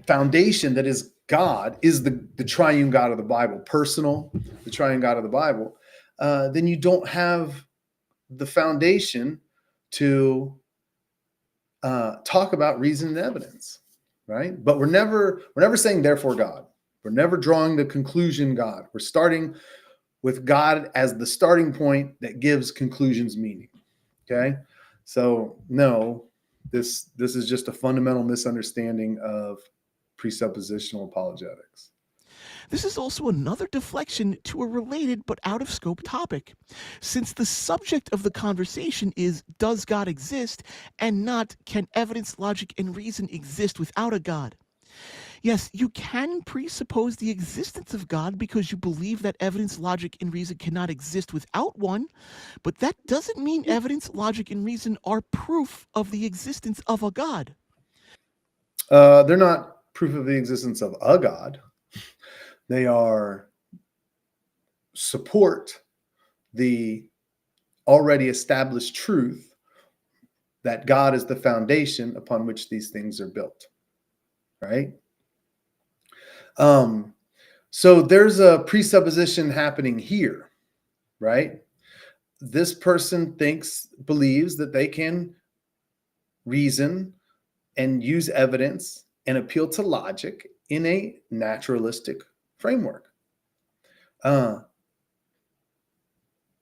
foundation that is God, is the triune God of the Bible, the triune God of the Bible, then you don't have the foundation to talk about reason and evidence. right? But we're never saying therefore God. We're never drawing the conclusion God. We're starting with God as the starting point that gives conclusions meaning. Okay, so no, this is just a fundamental misunderstanding of presuppositional apologetics. This is also another deflection to a related but out of scope topic. Since the subject of the conversation is does God exist and not can evidence, logic, and reason exist without a God? Yes, you can presuppose the existence of God because you believe that evidence, logic, and reason cannot exist without one, but that doesn't mean evidence, logic, and reason are proof of the existence of a God. They're not proof of the existence of a God. They are support the already established truth that God is the foundation upon which these things are built, right? So there's a presupposition happening here, right? This person believes that they can reason and use evidence and appeal to logic in a naturalistic framework.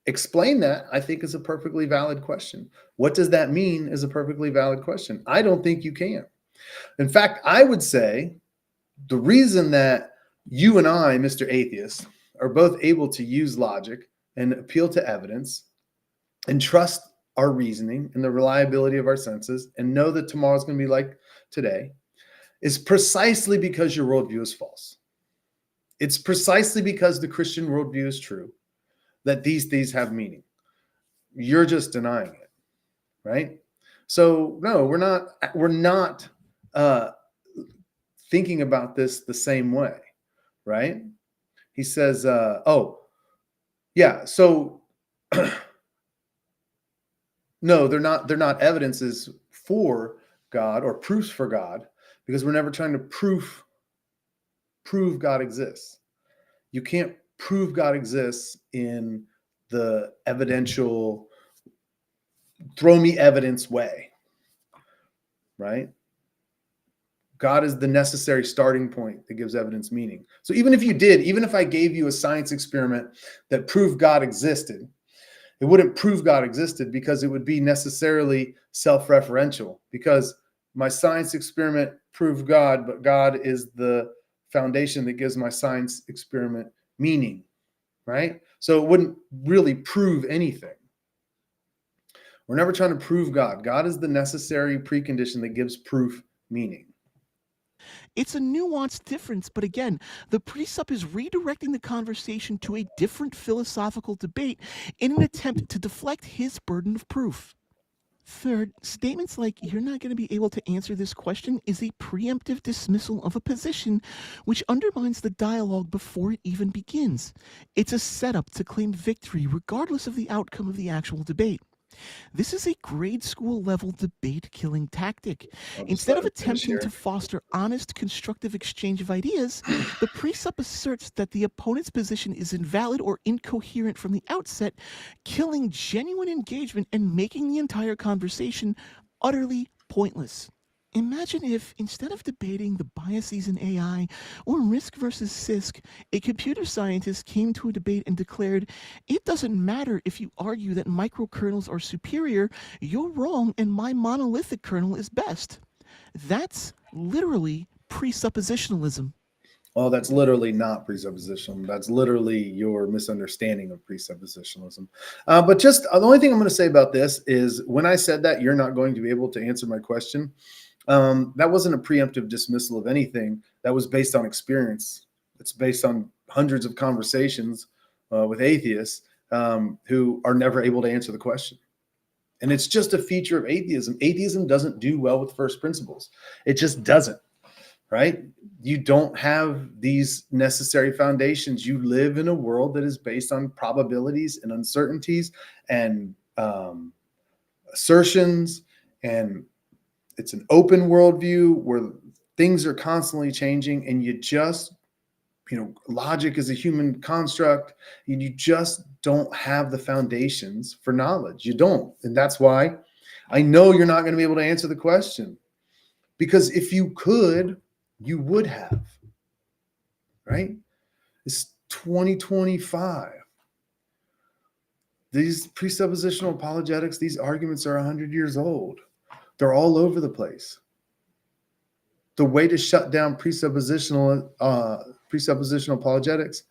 Explain that, I think, is a perfectly valid question. What does that mean is a perfectly valid question. I don't think you can. In fact, I would say the reason that you and I, Mr. Atheist, are both able to use logic and appeal to evidence and trust our reasoning and the reliability of our senses and know that tomorrow's going to be like today is precisely because your worldview is false. It's precisely because the Christian worldview is true that these things have meaning. You're just denying it, right? So no, we're not thinking about this the same way, right? He says, oh, yeah, so no, they're not evidences for God or proofs for God, because we're never trying to prove God exists. You can't prove God exists in the evidential, throw me evidence way, right? God is the necessary starting point that gives evidence meaning. So even if I gave you a science experiment that proved God existed, it wouldn't prove God existed because it would be necessarily self-referential, because my science experiment proved God, but God is the foundation that gives my science experiment meaning, right? So it wouldn't really prove anything. We're never trying to prove God. God is the necessary precondition that gives proof meaning. It's a nuanced difference, but again, the Presup is redirecting the conversation to a different philosophical debate in an attempt to deflect his burden of proof. Third, statements like "you're not going to be able to answer this question" is a preemptive dismissal of a position which undermines the dialogue before it even begins. It's a setup to claim victory regardless of the outcome of the actual debate. This is a grade school level debate killing tactic. Instead of attempting to foster honest, constructive exchange of ideas, the Presup asserts that the opponent's position is invalid or incoherent from the outset, killing genuine engagement and making the entire conversation utterly pointless. Imagine if, instead of debating the biases in AI or risk versus CISC, a computer scientist came to a debate and declared, "It doesn't matter if you argue that microkernels are superior, you're wrong and my monolithic kernel is best." That's literally presuppositionalism. Well, that's literally not presuppositional. That's literally your misunderstanding of presuppositionalism. But just the only thing I'm going to say about this is when I said that you're not going to be able to answer my question, that wasn't a preemptive dismissal of anything. That was based on experience. It's based on hundreds of conversations with atheists who are never able to answer the question. And it's just a feature of atheism. Atheism doesn't do well with first principles. It just doesn't, right? You don't have these necessary foundations. You live in a world that is based on probabilities and uncertainties and assertions, and it's an open worldview where things are constantly changing, and logic is a human construct, and you just don't have the foundations for knowledge. You don't. And that's why I know you're not going to be able to answer the question. Because if you could, you would have, right? It's 2025. These presuppositional apologetics, these arguments are 100 years old. They're all over the place. The way to shut down presuppositional apologetics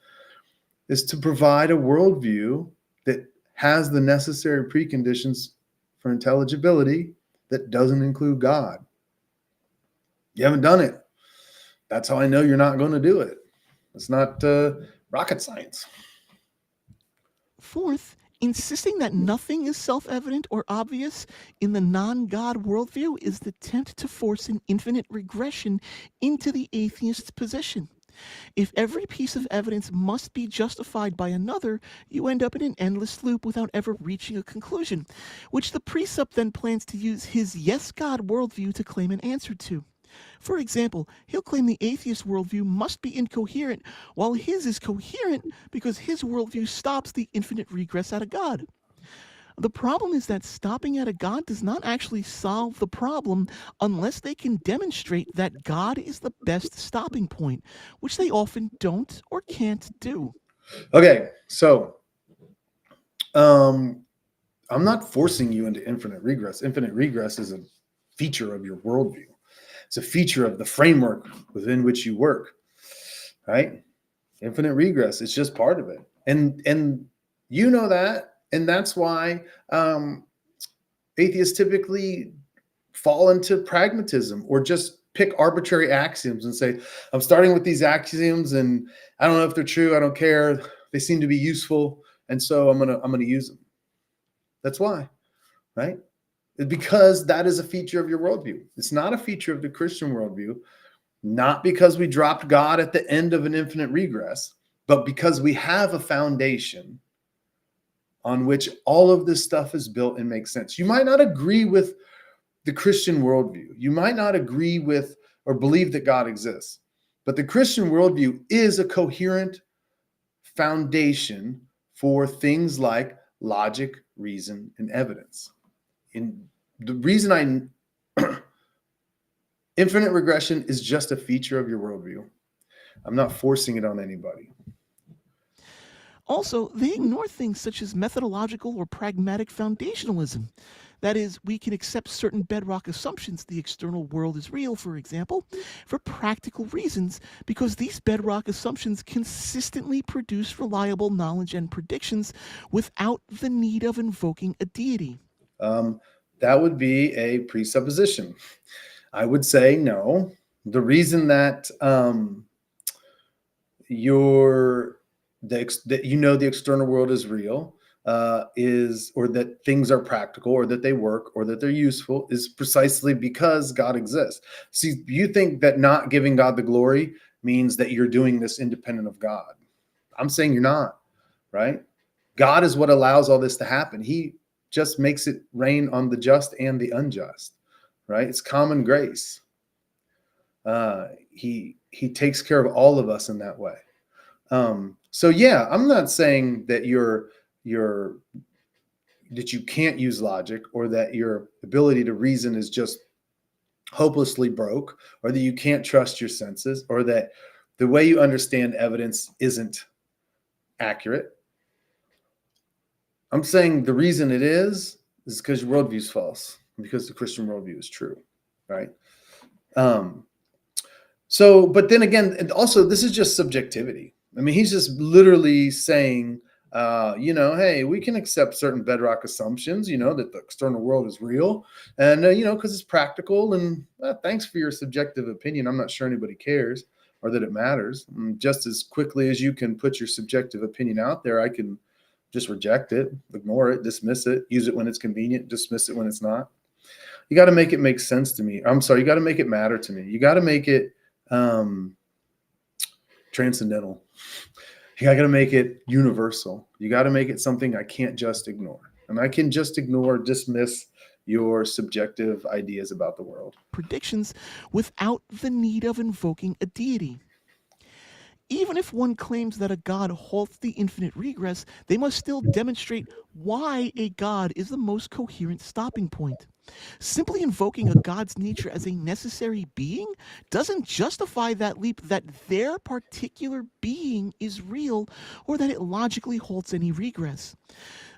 is to provide a worldview that has the necessary preconditions for intelligibility that doesn't include God. You haven't done it. That's how I know you're not going to do it. It's not rocket science. Fourth, insisting that nothing is self-evident or obvious in the non-God worldview is the attempt to force an infinite regression into the atheist's position. If every piece of evidence must be justified by another, you end up in an endless loop without ever reaching a conclusion, which the Presup then plans to use his yes God worldview to claim an answer to. For example, he'll claim the atheist worldview must be incoherent, while his is coherent because his worldview stops the infinite regress out of God. The problem is that stopping at a God does not actually solve the problem unless they can demonstrate that God is the best stopping point, which they often don't or can't do. Okay, so I'm not forcing you into infinite regress. Infinite regress is a feature of your worldview. It's a feature of the framework within which you work, right? Infinite regress, it's just part of it. And you know that. And that's why atheists typically fall into pragmatism or just pick arbitrary axioms and say, I'm starting with these axioms and I don't know if they're true. I don't care. They seem to be useful. And so I'm gonna use them. That's why, right? Because that is a feature of your worldview. It's not a feature of the Christian worldview, not because we dropped God at the end of an infinite regress, but because we have a foundation on which all of this stuff is built and makes sense. You might not agree with the Christian worldview. You might not agree with or believe that God exists, but the Christian worldview is a coherent foundation for things like logic, reason, and evidence. In the reason infinite regression is just a feature of your worldview. I'm not forcing it on anybody. Also, they ignore things such as methodological or pragmatic foundationalism. That is, we can accept certain bedrock assumptions, the external world is real, for example, for practical reasons, because these bedrock assumptions consistently produce reliable knowledge and predictions without the need of invoking a deity. That would be a presupposition. I would say no. The reason that that you know the external world is real is, or that things are practical, or that they work, or that they're useful, is precisely because God exists. See, you think that not giving God the glory means that you're doing this independent of God. I'm saying you're not, right? God is what allows all this to happen. He just makes it rain on the just and the unjust, right? It's common grace. He takes care of all of us in that way. So yeah, I'm not saying that that you can't use logic, or that your ability to reason is just hopelessly broke, or that you can't trust your senses, or that the way you understand evidence isn't accurate. I'm saying the reason it is because your worldview is false, because the Christian worldview is true, right? So, but then again, and also this is just subjectivity. I mean, he's just literally saying, hey, we can accept certain bedrock assumptions, that the external world is real, and because it's practical. And thanks for your subjective opinion. I'm not sure anybody cares or that it matters. And just as quickly as you can put your subjective opinion out there, I can just reject it, ignore it, dismiss it, use it when it's convenient, dismiss it when it's not. You got to make it make sense to me. I'm sorry, you got to make it matter to me. You got to make it transcendental. You got to make it universal. You got to make it something I can't just ignore. And I can just ignore, dismiss your subjective ideas about the world. Predictions without the need of invoking a deity. Even if one claims that a God halts the infinite regress, they must still demonstrate why a God is the most coherent stopping point. Simply invoking a God's nature as a necessary being doesn't justify that leap that their particular being is real or that it logically halts any regress.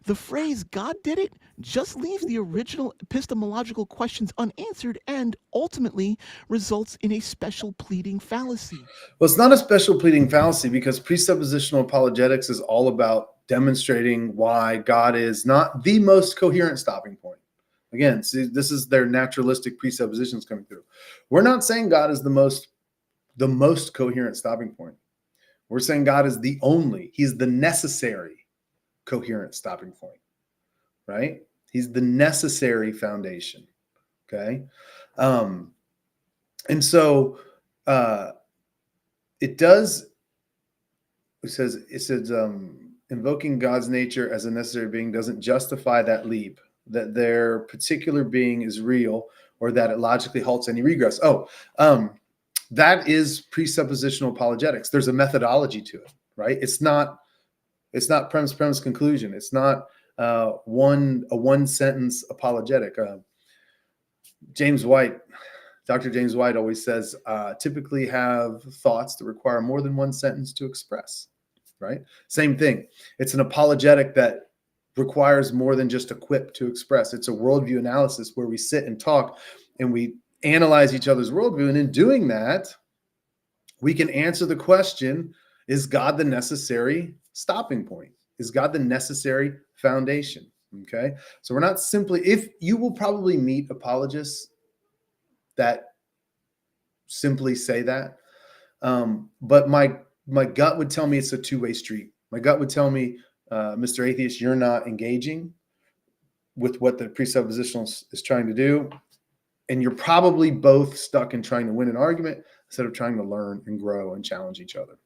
The phrase God did it just leaves the original epistemological questions unanswered and ultimately results in a special pleading fallacy. Well, it's not a special pleading fallacy because presuppositional apologetics is all about demonstrating why God is not the most coherent stopping point. Again, see, this is their naturalistic presuppositions coming through. We're not saying God is the most coherent stopping point. We're saying God is the only, he's the necessary coherent stopping point, right? He's the necessary foundation. Okay. And so it does, it says, invoking God's nature as a necessary being doesn't justify that leap, that their particular being is real or that it logically halts any regress. That is presuppositional apologetics. There's a methodology to it, right? It's not premise conclusion. It's not one sentence apologetic. James White, Dr. James White always says, typically have thoughts that require more than one sentence to express, right? Same thing. It's an apologetic that requires more than just a quip to express. It's a worldview analysis where we sit and talk and we analyze each other's worldview. And in doing that, we can answer the question, is God the necessary stopping point? Is God the necessary foundation? Okay. So we're not simply, if you will probably meet apologists that simply say that. But my gut would tell me it's a two-way street. My gut would tell me, Mr. Atheist, you're not engaging with what the presuppositional is trying to do. And you're probably both stuck in trying to win an argument instead of trying to learn and grow and challenge each other.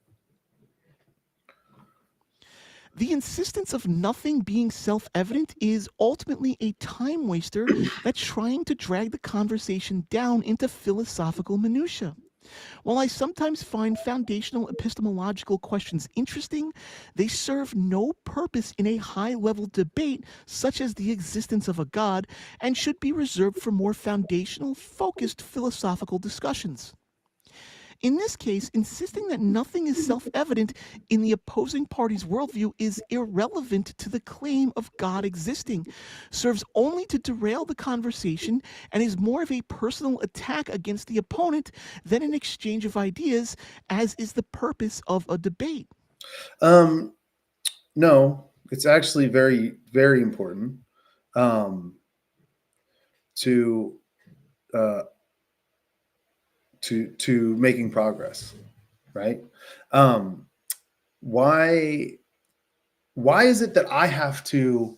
The insistence of nothing being self-evident is ultimately a time waster that's trying to drag the conversation down into philosophical minutiae. While I sometimes find foundational epistemological questions interesting, they serve no purpose in a high-level debate such as the existence of a God and should be reserved for more foundational, focused philosophical discussions. In this case, insisting that nothing is self-evident in the opposing party's worldview is irrelevant to the claim of God existing, serves only to derail the conversation, and is more of a personal attack against the opponent than an exchange of ideas, as is the purpose of a debate. No, it's actually very, very important to making progress, right? Why is it that I have to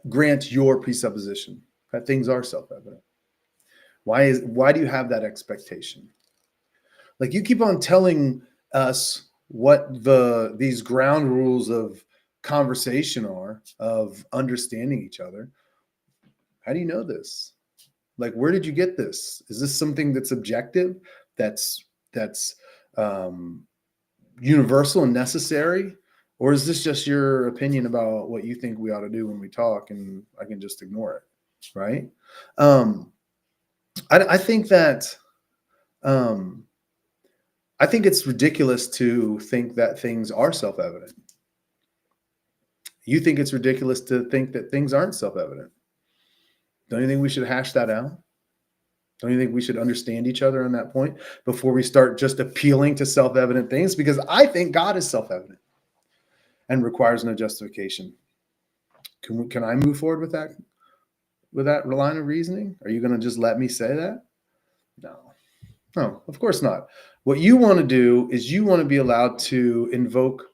grant your presupposition that things are self-evident? Why do you have that expectation? Like, you keep on telling us what these ground rules of conversation are, of understanding each other. How do you know this? Like, where did you get this? Is this something that's objective, that's universal and necessary? Or is this just your opinion about what you think we ought to do when we talk and I can just ignore it, right? I think that I think it's ridiculous to think that things are self-evident. You think it's ridiculous to think that things aren't self-evident. Don't you think we should hash that out? Don't you think we should understand each other on that point before we start just appealing to self-evident things? Because I think God is self-evident and requires no justification. Can I move forward with that line of reasoning? Are you going to just let me say that? No, of course not. What you want to do is you want to be allowed to invoke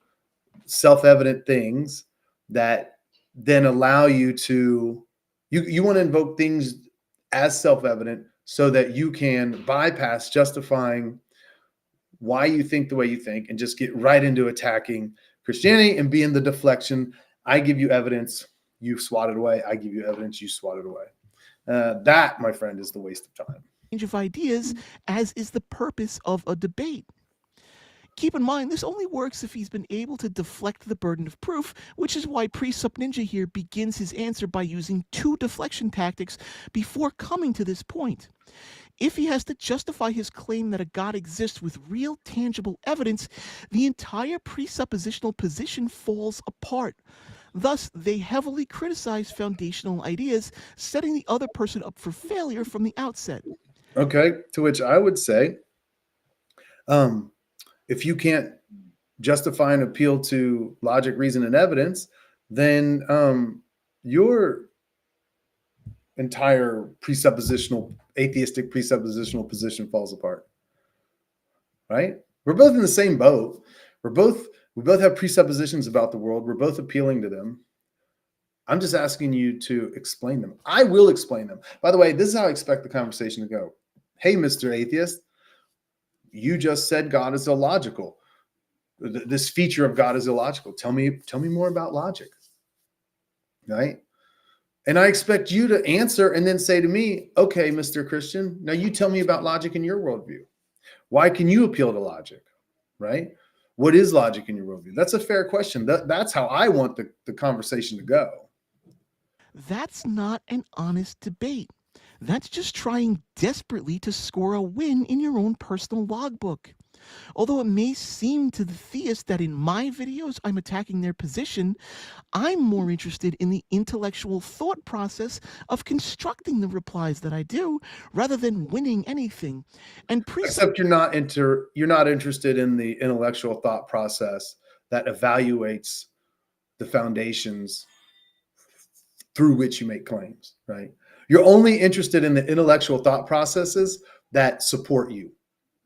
self-evident things that then allow you to, you want to invoke things as self-evident so that you can bypass justifying why you think the way you think and just get right into attacking Christianity and be in the deflection. I give you evidence, you swat it away. I give you evidence, you swat it away. That, my friend, is the waste of time. Of ideas, as is the purpose of a debate. Keep in mind, this only works if he's been able to deflect the burden of proof, which is why Presup Ninja here begins his answer by using 2 deflection tactics before coming to this point. If he has to justify his claim that a God exists with real tangible evidence, the entire presuppositional position falls apart. Thus, they heavily criticize foundational ideas, setting the other person up for failure from the outset. Okay, to which I would say, if you can't justify and appeal to logic, reason, and evidence, then your entire atheistic presuppositional position falls apart. Right? We're both in the same boat. We both have presuppositions about the world. We're both appealing to them. I'm just asking you to explain them. I will explain them. By the way, this is how I expect the conversation to go. Hey, Mr. Atheist, you just said God is illogical. This feature of God is illogical. Tell me more about logic. Right? And I expect you to answer and then say to me, okay, Mr. Christian, now you tell me about logic in your worldview. Why can you appeal to logic? Right? What is logic in your worldview? That's a fair question. That's how I want the conversation to go. That's not an honest debate. That's just trying desperately to score a win in your own personal logbook. Although it may seem to the theist that in my videos I'm attacking their position, I'm more interested in the intellectual thought process of constructing the replies that I do, rather than winning anything. And except you're not interested in the intellectual thought process that evaluates the foundations through which you make claims, right? You're only interested in the intellectual thought processes that support you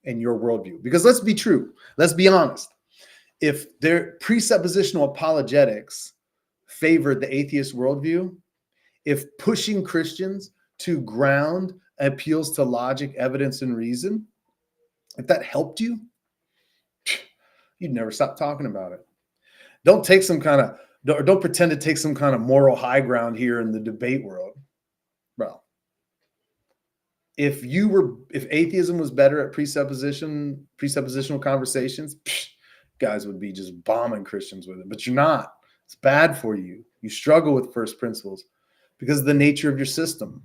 and your worldview. Because let's be true, let's be honest. If their presuppositional apologetics favored the atheist worldview, if pushing Christians to ground appeals to logic, evidence, and reason, if that helped you, you'd never stop talking about it. Don't pretend to take some kind of moral high ground here in the debate world. Bro, if atheism was better at presuppositional conversations, guys would be just bombing Christians with it. But you're not. It's bad for you. You struggle with first principles because of the nature of your system.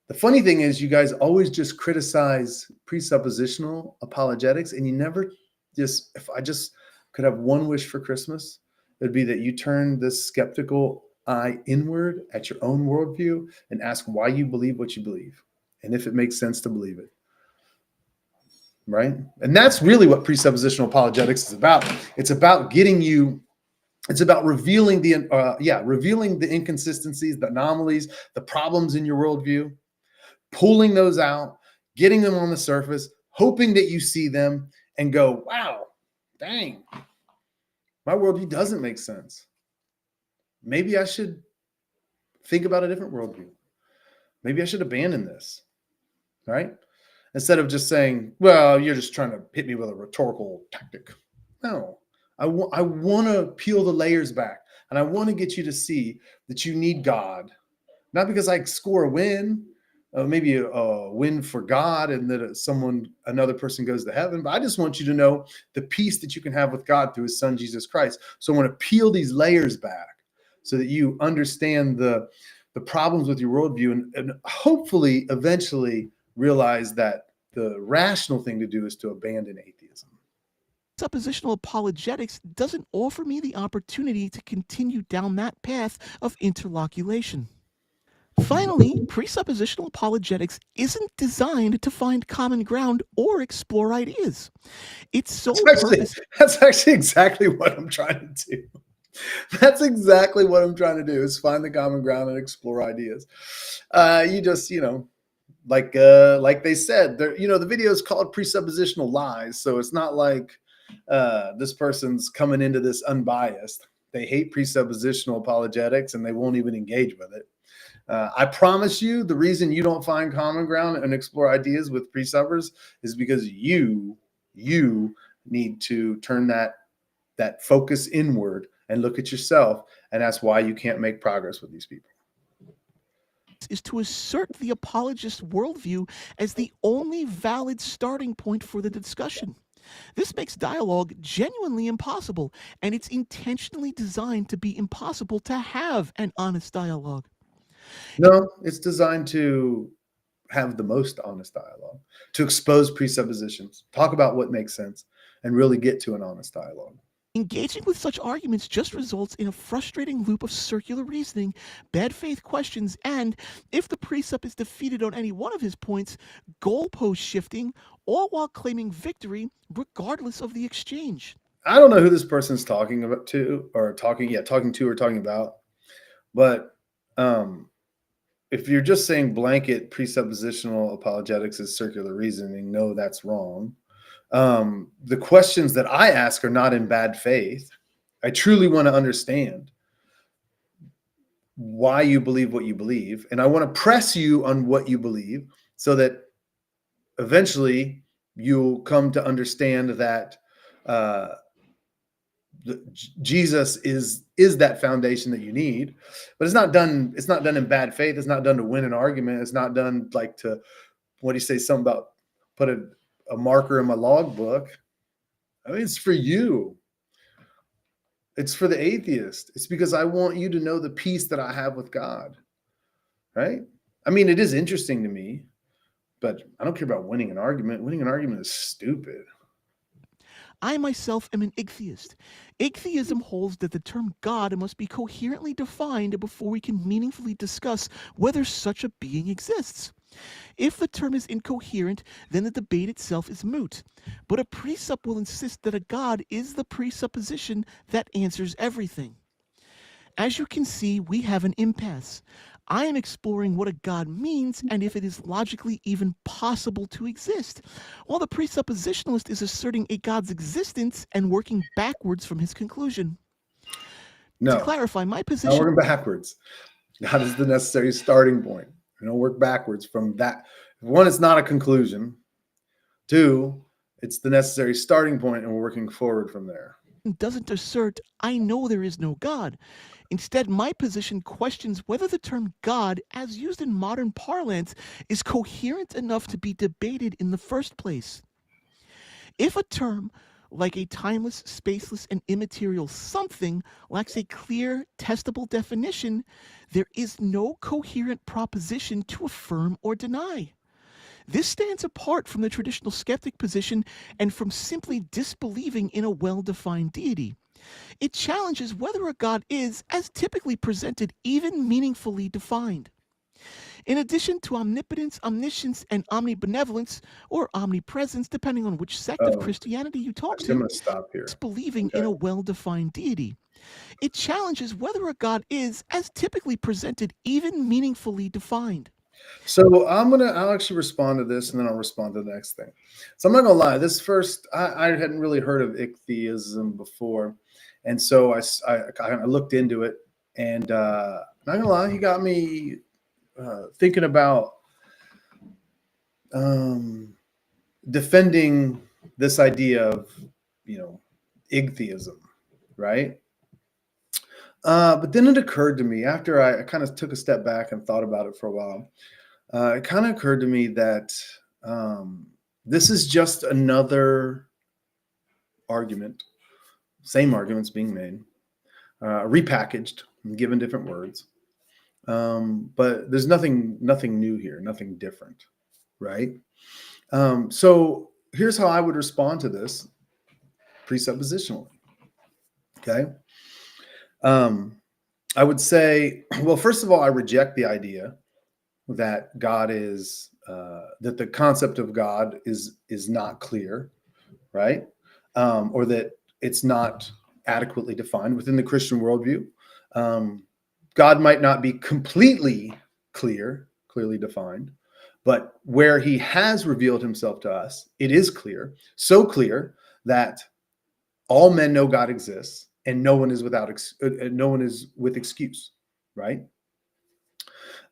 The funny thing is, you guys always just criticize presuppositional apologetics, and you never if I just could have one wish for Christmas, it'd be that you turn this skeptical eye inward at your own worldview and ask why you believe what you believe, and if it makes sense to believe it. Right? And that's really what presuppositional apologetics is about. It's about revealing the inconsistencies, the anomalies, the problems in your worldview, pulling those out, getting them on the surface, hoping that you see them and go, wow, dang, my worldview doesn't make sense. Maybe I should think about a different worldview. Maybe I should abandon this, right? Instead of just saying, well, you're just trying to hit me with a rhetorical tactic. No, I want to peel the layers back, and I want to get you to see that you need God, not because I score a win, maybe a win for God and that another person goes to heaven, but I just want you to know the peace that you can have with God through his son, Jesus Christ. So I want to peel these layers back so that you understand the problems with your worldview and hopefully eventually realize that the rational thing to do is to abandon atheism. Presuppositional apologetics doesn't offer me the opportunity to continue down that path of interlocution. Finally, presuppositional apologetics isn't designed to find common ground or explore ideas. Its sole purpose... That's actually exactly what I'm trying to do. That's exactly what I'm trying to do, is find the common ground and explore ideas. You just, like they said, the video is called Presuppositional Lies, so it's not like this person's coming into this unbiased. They hate presuppositional apologetics and they won't even engage with it. I promise you, the reason you don't find common ground and explore ideas with presuppers is because you need to turn that focus inward and look at yourself and ask why you can't make progress with these people. Is to assert the apologist worldview as the only valid starting point for the discussion. This makes dialogue genuinely impossible, and it's intentionally designed to be impossible to have an honest dialogue. No, it's designed to have the most honest dialogue, to expose presuppositions, talk about what makes sense, and really get to an honest dialogue. Engaging with such arguments just results in a frustrating loop of circular reasoning, bad faith questions, and, if the presup is defeated on any one of his points, goalpost shifting, all while claiming victory regardless of the exchange. I don't know who this person's talking about talking about, but if you're just saying blanket presuppositional apologetics is circular reasoning, no, that's wrong. The questions that I ask are not in bad faith. I truly want to understand why you believe what you believe, and I want to press you on what you believe so that eventually you'll come to understand that Jesus is that foundation that you need. But it's not done in bad faith. It's not done to win an argument. It's not done like to, what do you say, something about put a marker in my logbook. I mean, it's for you. It's for the atheist. It's because I want you to know the peace that I have with God, right? I mean, it is interesting to me, but I don't care about winning an argument. Winning an argument is stupid. I myself am an atheist. Atheism holds that the term God must be coherently defined before we can meaningfully discuss whether such a being exists. If the term is incoherent, then the debate itself is moot. But a presup will insist that a God is the presupposition that answers everything. As you can see, we have an impasse. I am exploring what a God means and if it is logically even possible to exist, while the presuppositionalist is asserting a God's existence and working backwards from his conclusion. No. To clarify my Not position, working backwards. God is the necessary starting point. You don't work backwards from that. One, it's not a conclusion. Two, it's the necessary starting point, and we're working forward from there. doesn't assert, I know there is no God. Instead, my position questions whether the term God, as used in modern parlance, is coherent enough to be debated in the first place. If a term, like a timeless, spaceless, and immaterial something, lacks a clear, testable definition, there is no coherent proposition to affirm or deny. This stands apart from the traditional skeptic position and from simply disbelieving in a well-defined deity. It challenges whether a God is, as typically presented, even meaningfully defined. In addition to omnipotence, omniscience, and omnibenevolence, or omnipresence, depending on which sect of Christianity you talk I'm to, going to stop here. Believing in a well-defined deity. It challenges whether a God is, as typically presented, even meaningfully defined. So I'll actually respond to this, and then I'll respond to the next thing. So I'm not gonna lie. This first, I hadn't really heard of ichtheism before, and so I looked into it, and not gonna lie, he got me thinking about defending this idea of ichtheism, right? But then it occurred to me after I kind of took a step back and thought about it for a while. It kind of occurred to me that this is just another argument, same arguments being made, repackaged and given different words. But there's nothing new here, nothing different, right? So here's how I would respond to this presuppositionally. Okay. I would say, well, first of all, I reject the idea that God is that the concept of God is not clear, right? Or that it's not adequately defined within the Christian worldview. God might not be completely clearly defined, but where he has revealed himself to us, it is clear, so clear that all men know God exists, and no one is with excuse, right?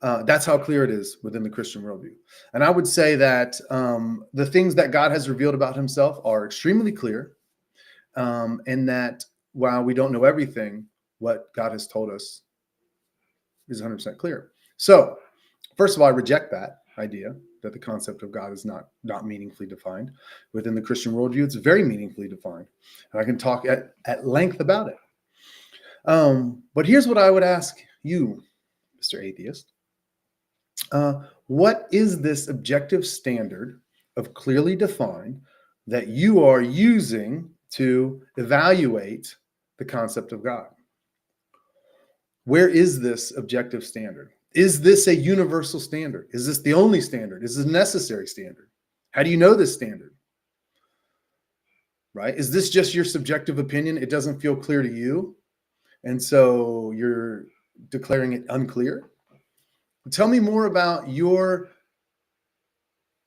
That's how clear it is within the Christian worldview. And I would say that the things that God has revealed about himself are extremely clear, and that while we don't know everything, what God has told us is 100% clear. So, first of all, I reject that idea. that the concept of God is not meaningfully defined. Within the Christian worldview, it's very meaningfully defined. And I can talk at length about it. But here's what I would ask you, Mr. Atheist. What is this objective standard of clearly defined that you are using to evaluate the concept of God? Where is this objective standard? Is this a universal standard? Is this the only standard? Is this a necessary standard? How do you know this standard? Right? Is this just your subjective opinion? It doesn't feel clear to you, and so you're declaring it unclear? Tell me more about your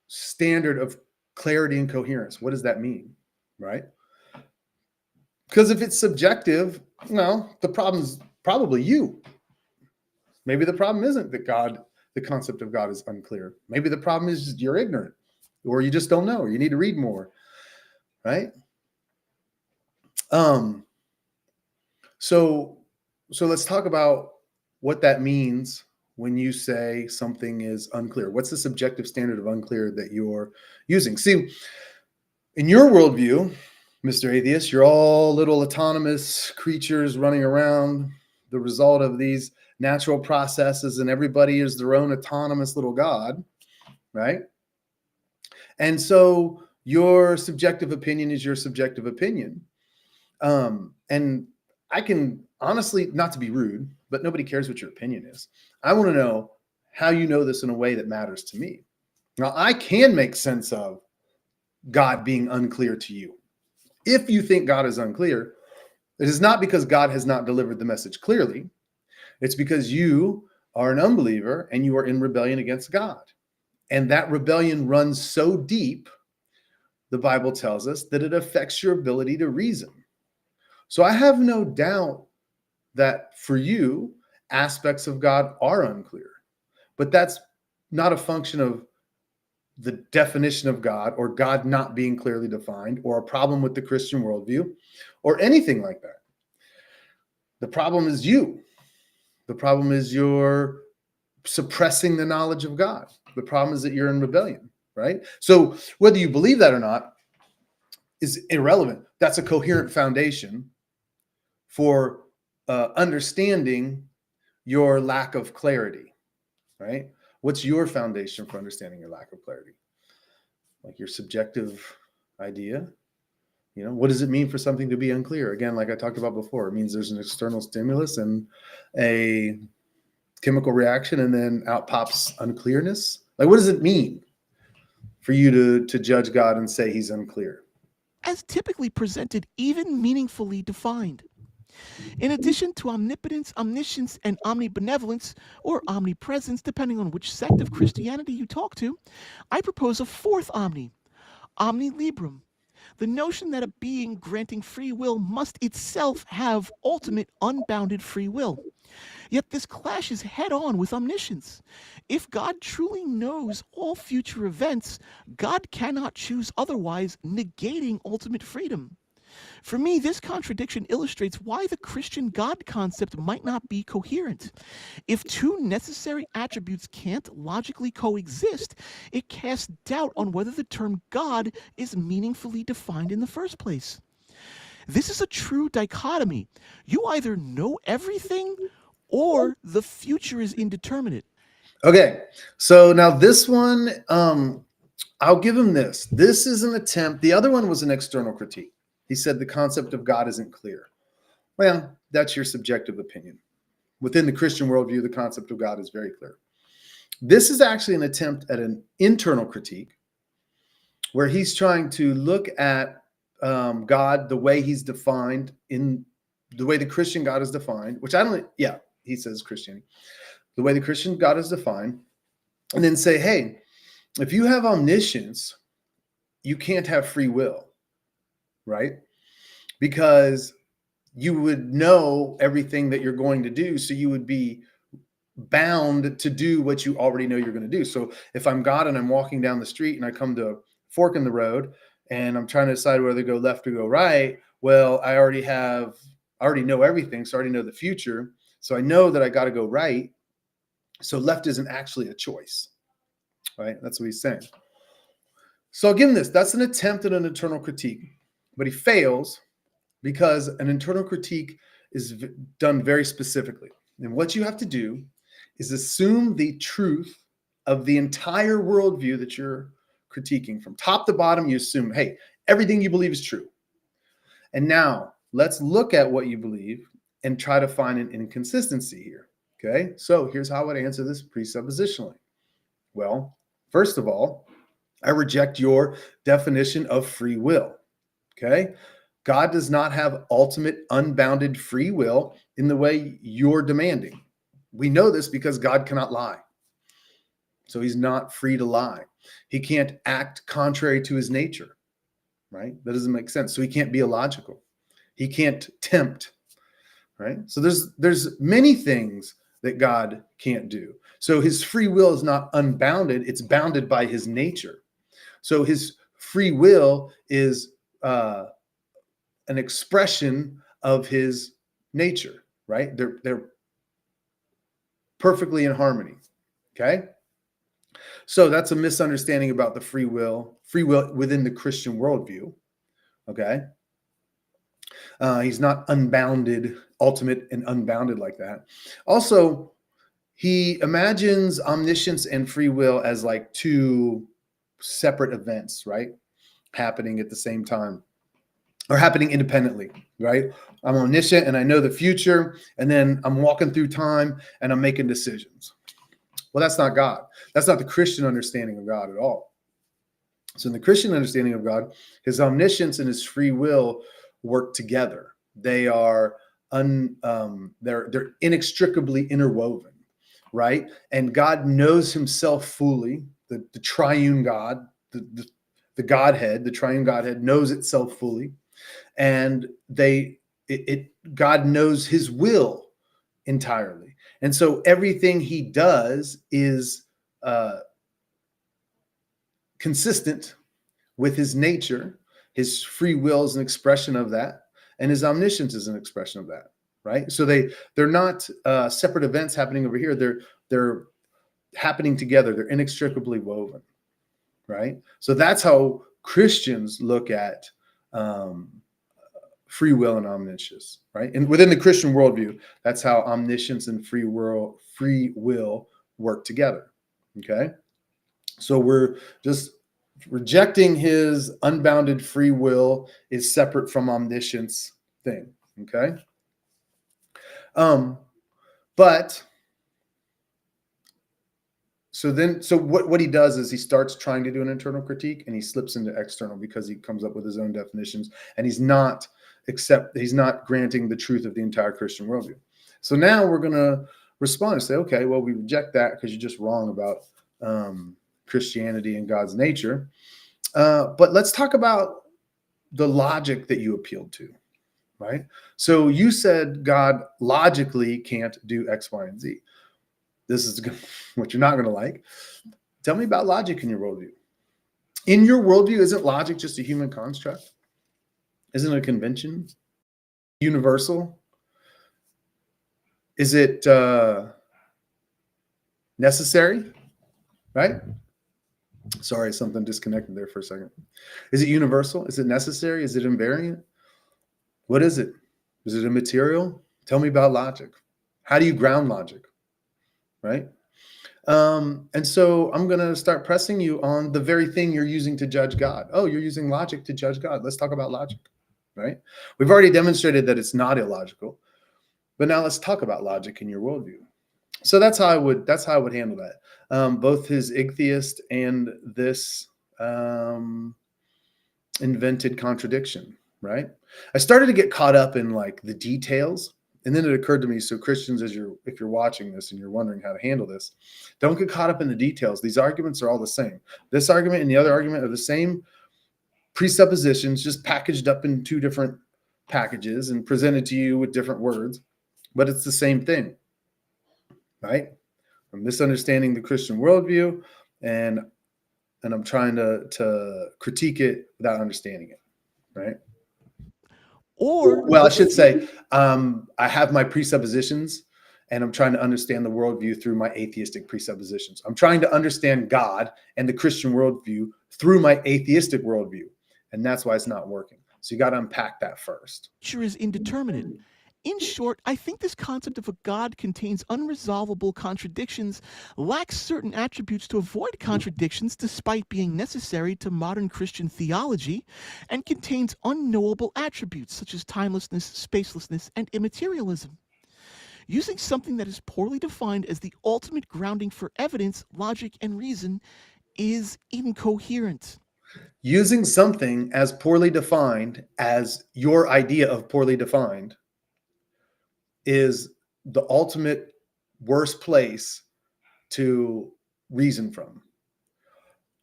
standard of clarity and coherence. What does that mean? Right? Because if it's subjective, well, the problem is probably you. Maybe the problem isn't that the concept of God is unclear. Maybe the problem is you're ignorant, or you just don't know, or you need to read more, right? So let's talk about what that means when you say something is unclear. What's the subjective standard of unclear that you're using? See, in your worldview, Mr. Atheist, you're all little autonomous creatures running around, the result of these natural processes, and everybody is their own autonomous little God, right? And so your subjective opinion is your subjective opinion. And I can honestly, not to be rude, but nobody cares what your opinion is. I want to know how you know this in a way that matters to me. Now, I can make sense of God being unclear to you. If you think God is unclear, it is not because God has not delivered the message clearly. It's because you are an unbeliever and you are in rebellion against God. And that rebellion runs so deep, the Bible tells us, that it affects your ability to reason. So I have no doubt that for you, aspects of God are unclear. But that's not a function of the definition of God or God not being clearly defined or a problem with the Christian worldview or anything like that. The problem is you. The problem is you're suppressing the knowledge of God. The problem is that you're in rebellion, right? So whether you believe that or not is irrelevant. That's a coherent foundation for understanding your lack of clarity, right? What's your foundation for understanding your lack of clarity? Like your subjective idea? You know, what does it mean for something to be unclear? Again, like I talked about before, it means there's an external stimulus and a chemical reaction, and then out pops unclearness. Like, what does it mean for you to judge God and say he's unclear? As typically presented, even meaningfully defined. In addition to omnipotence, omniscience, and omnibenevolence, or omnipresence, depending on which sect of Christianity you talk to, I propose a fourth omni librum. The notion that a being granting free will must itself have ultimate unbounded free will. Yet this clashes head-on with omniscience. If God truly knows all future events, God cannot choose otherwise, negating ultimate freedom. For me, this contradiction illustrates why the Christian God concept might not be coherent. If two necessary attributes can't logically coexist, it casts doubt on whether the term God is meaningfully defined in the first place. This is a true dichotomy. You either know everything or the future is indeterminate. Okay, so now this one, I'll give him this. This is an attempt. The other one was an external critique. He said the concept of God isn't clear. Well, that's your subjective opinion. Within the Christian worldview, the concept of God is very clear. This is actually an attempt at an internal critique where he's trying to look at God the way he's defined, in the way the Christian God is defined, which I don't, yeah, he says Christianity, the way the Christian God is defined, and then say, hey, if you have omniscience, you can't have free will, right? Because you would know everything that you're going to do, so you would be bound to do what you already know you're going to do. So if I'm God and I'm walking down the street and I come to a fork in the road and I'm trying to decide whether to go left or go right, well, I already know everything, so I already know the future. So I know that I got to go right. So left isn't actually a choice, right? That's what he's saying. So I'll give him this. That's an attempt at an internal critique, but he fails because an internal critique is done very specifically. And what you have to do is assume the truth of the entire worldview that you're critiquing. From top to bottom, you assume, hey, everything you believe is true. And now let's look at what you believe and try to find an inconsistency here. Okay, so here's how I would answer this presuppositionally. Well, first of all, I reject your definition of free will. Okay, God does not have ultimate unbounded free will in the way you're demanding. We know this because God cannot lie. So he's not free to lie. He can't act contrary to his nature, right? That doesn't make sense. So he can't be illogical. He can't tempt, right? So there's many things that God can't do. So his free will is not unbounded. It's bounded by his nature. So his free will is an expression of his nature, right? They're perfectly in harmony, okay? So that's a misunderstanding about the free will within the Christian worldview, okay? He's not unbounded, ultimate and unbounded like that. Also, he imagines omniscience and free will as like two separate events, right? Happening at the same time or happening independently, right? I'm omniscient and I know the future, and then I'm walking through time and I'm making decisions. Well, that's not God. That's not the Christian understanding of God at all. So in the Christian understanding of God, his omniscience and his free will work together. They are they're inextricably interwoven, right? And God knows himself fully. The triune God, the Godhead, the triune Godhead knows itself fully, and God knows his will entirely. And so everything he does is consistent with his nature. His free will is an expression of that, and his omniscience is an expression of that, right? So they're not separate events happening over here. They're happening together. They're inextricably woven, right? So that's how Christians look at free will and omniscience, right? And within the Christian worldview, that's how omniscience and free will work together, okay? So we're just rejecting his unbounded free will is separate from omniscience thing, okay? But so what he does is he starts trying to do an internal critique and he slips into external because he comes up with his own definitions, and he's not granting the truth of the entire Christian worldview. So now we're going to respond and say, okay, well, we reject that because you're just wrong about Christianity and God's nature. But let's talk about the logic that you appealed to, right? So you said God logically can't do X, Y, and Z. This is what you're not going to like. Tell me about logic in your worldview. In your worldview, isn't logic just a human construct? Isn't it a convention? Universal? Is it necessary? Right? Sorry, something disconnected there for a second. Is it universal? Is it necessary? Is it invariant? What is it? Is it immaterial? Tell me about logic. How do you ground logic? Right? And so I'm going to start pressing you on the very thing you're using to judge God. Oh, you're using logic to judge God. Let's talk about logic, right? We've already demonstrated that it's not illogical, but now let's talk about logic in your worldview. So that's how I would handle that. Both his atheist and this invented contradiction, right? I started to get caught up in like the details. And then it occurred to me, so Christians, if you're watching this and you're wondering how to handle this, don't get caught up in the details. These arguments are all the same. This argument and the other argument are the same presuppositions, just packaged up in two different packages and presented to you with different words, but it's the same thing, right? I'm misunderstanding the Christian worldview, and I'm trying to critique it without understanding it, right? Or Well, I should say, I have my presuppositions, and I'm trying to understand the worldview through my atheistic presuppositions. I'm trying to understand God and the Christian worldview through my atheistic worldview. And that's why it's not working. So you got to unpack that first. Nature is indeterminate. In short, I think this concept of a God contains unresolvable contradictions, lacks certain attributes to avoid contradictions despite being necessary to modern Christian theology, and contains unknowable attributes such as timelessness, spacelessness, and immaterialism. Using something that is poorly defined as the ultimate grounding for evidence, logic, and reason is incoherent. Using something as poorly defined as your idea of poorly defined is the ultimate worst place to reason from.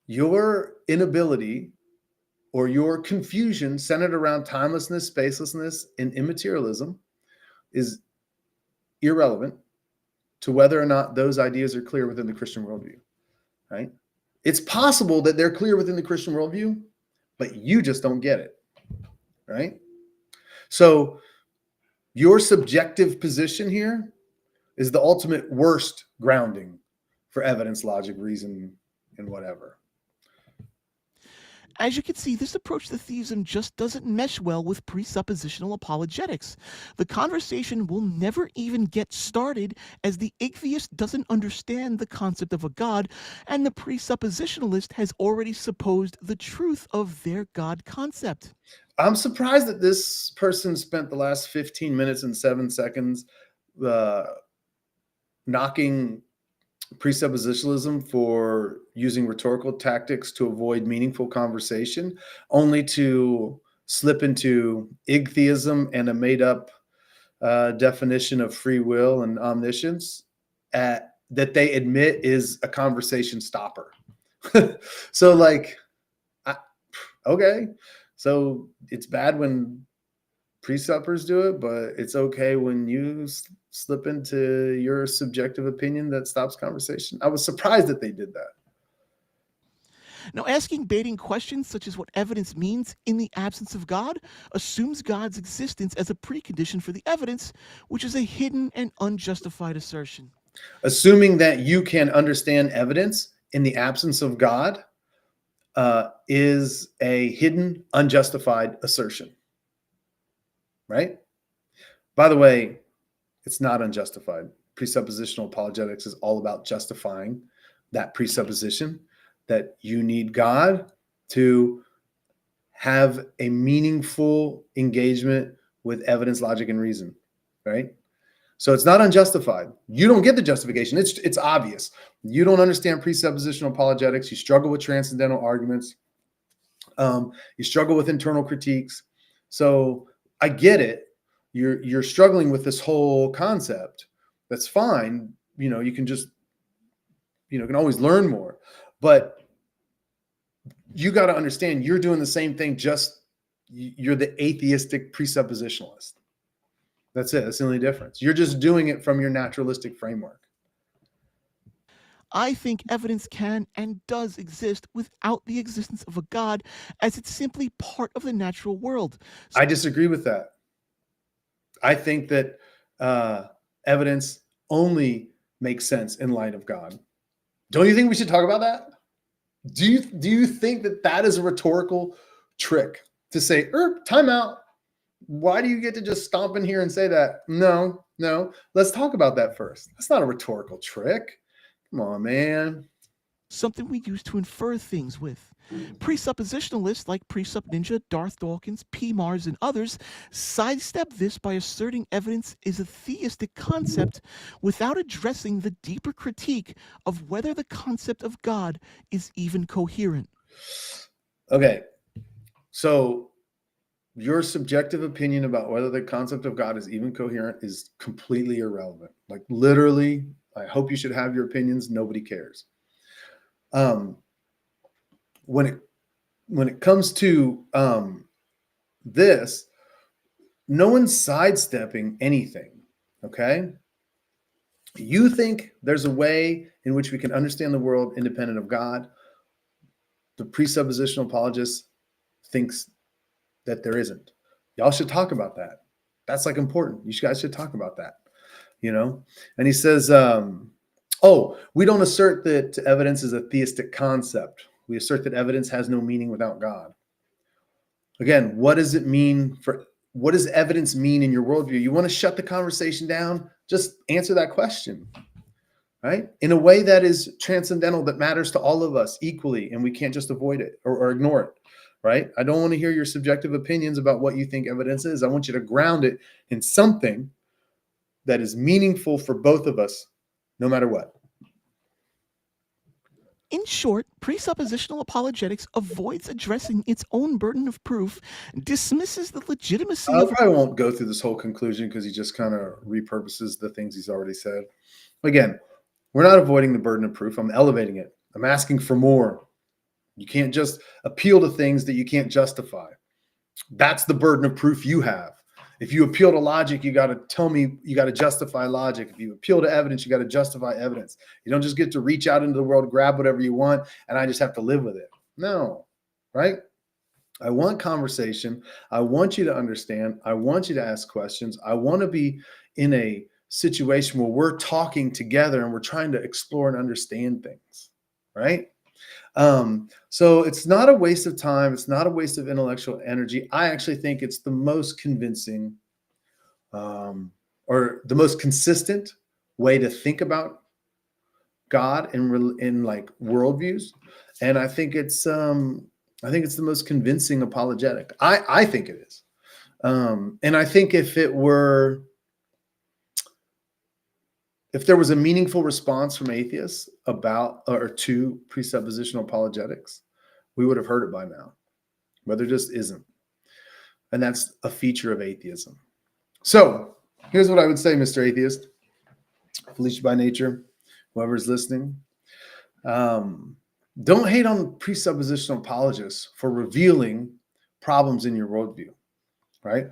Your inability or your confusion centered around timelessness, spacelessness, and immaterialism is irrelevant to whether or not those ideas are clear within the Christian worldview, right? It's possible that they're clear within the Christian worldview, but you just don't get it, right? So your subjective position here is the ultimate worst grounding for evidence, logic, reason, and whatever. As you can see, this approach to theism just doesn't mesh well with presuppositional apologetics. The conversation will never even get started as the atheist doesn't understand the concept of a God, and the presuppositionalist has already supposed the truth of their God concept. I'm surprised that this person spent the last 15 minutes and 7 seconds knocking presuppositionalism for using rhetorical tactics to avoid meaningful conversation, only to slip into igtheism and a made-up definition of free will and omniscience that they admit is a conversation stopper. So like, okay, so it's bad when presuppers do it, but it's okay when you slip into your subjective opinion that stops conversation. I was surprised that they did that. Now, asking baiting questions such as what evidence means in the absence of God assumes God's existence as a precondition for the evidence, which is a hidden and unjustified assertion. Assuming that you can understand evidence in the absence of God is a hidden, unjustified assertion, right? By the way, it's not unjustified. Presuppositional apologetics is all about justifying that presupposition that you need God to have a meaningful engagement with evidence, logic, and reason, right? So it's not unjustified. You don't get the justification. It's obvious. You don't understand presuppositional apologetics. You struggle with transcendental arguments. You struggle with internal critiques. So I get it. You're struggling with this whole concept. That's fine. You can just, can always learn more. But you got to understand you're doing the same thing, just you're the atheistic presuppositionalist. That's it. That's the only difference. You're just doing it from your naturalistic framework. I think evidence can and does exist without the existence of a God, as it's simply part of the natural world. I disagree with that. I think that evidence only makes sense in light of God. Don't you think we should talk about that? Do you think that is a rhetorical trick to say, time out? Why do you get to just stomp in here and say that? No. Let's talk about that first. That's not a rhetorical trick. Come on, man. Something we use to infer things with. Presuppositionalists like Presup Ninja, Darth Dawkins, P. Mars, and others sidestep this by asserting evidence is a theistic concept without addressing the deeper critique of whether the concept of God is even coherent. Okay, so your subjective opinion about whether the concept of God is even coherent is completely irrelevant. Like literally, I hope you should have your opinions. Nobody cares. When it comes to this, no one's sidestepping anything. Okay, you think there's a way in which we can understand the world independent of God. The presuppositional apologist thinks that there isn't. Y'all should talk about that. That's like important. You guys should talk about that. you know? And he says, we don't assert that evidence is a theistic concept. We assert that evidence has no meaning without God. Again, what does evidence mean in your worldview? You want to shut the conversation down? Just answer that question, right? In a way that is transcendental, that matters to all of us equally, and we can't just avoid it or ignore it, right? I don't want to hear your subjective opinions about what you think evidence is. I want you to ground it in something that is meaningful for both of us, no matter what. In short, presuppositional apologetics avoids addressing its own burden of proof, dismisses the legitimacy of... I won't go through this whole conclusion because he just kind of repurposes the things he's already said. Again, we're not avoiding the burden of proof. I'm elevating it. I'm asking for more. You can't just appeal to things that you can't justify. That's the burden of proof you have. If you appeal to logic, you got to tell me, you got to justify logic. If you appeal to evidence, you got to justify evidence. You don't just get to reach out into the world, grab whatever you want, and I just have to live with it. No, right? I want conversation. I want you to understand. I want you to ask questions. I want to be in a situation where we're talking together and we're trying to explore and understand things, right? So it's not a waste of time. It's not a waste of intellectual energy. I actually think it's the most convincing or the most consistent way to think about God in like worldviews. And I think it's the most convincing apologetic. I think it is. And I think if there was a meaningful response from atheists about or to presuppositional apologetics, we would have heard it by now, but there just isn't. And that's a feature of atheism. So here's what I would say, Mr. Atheist, Felicia by nature, whoever's listening. Don't hate on presuppositional apologists for revealing problems in your worldview, right?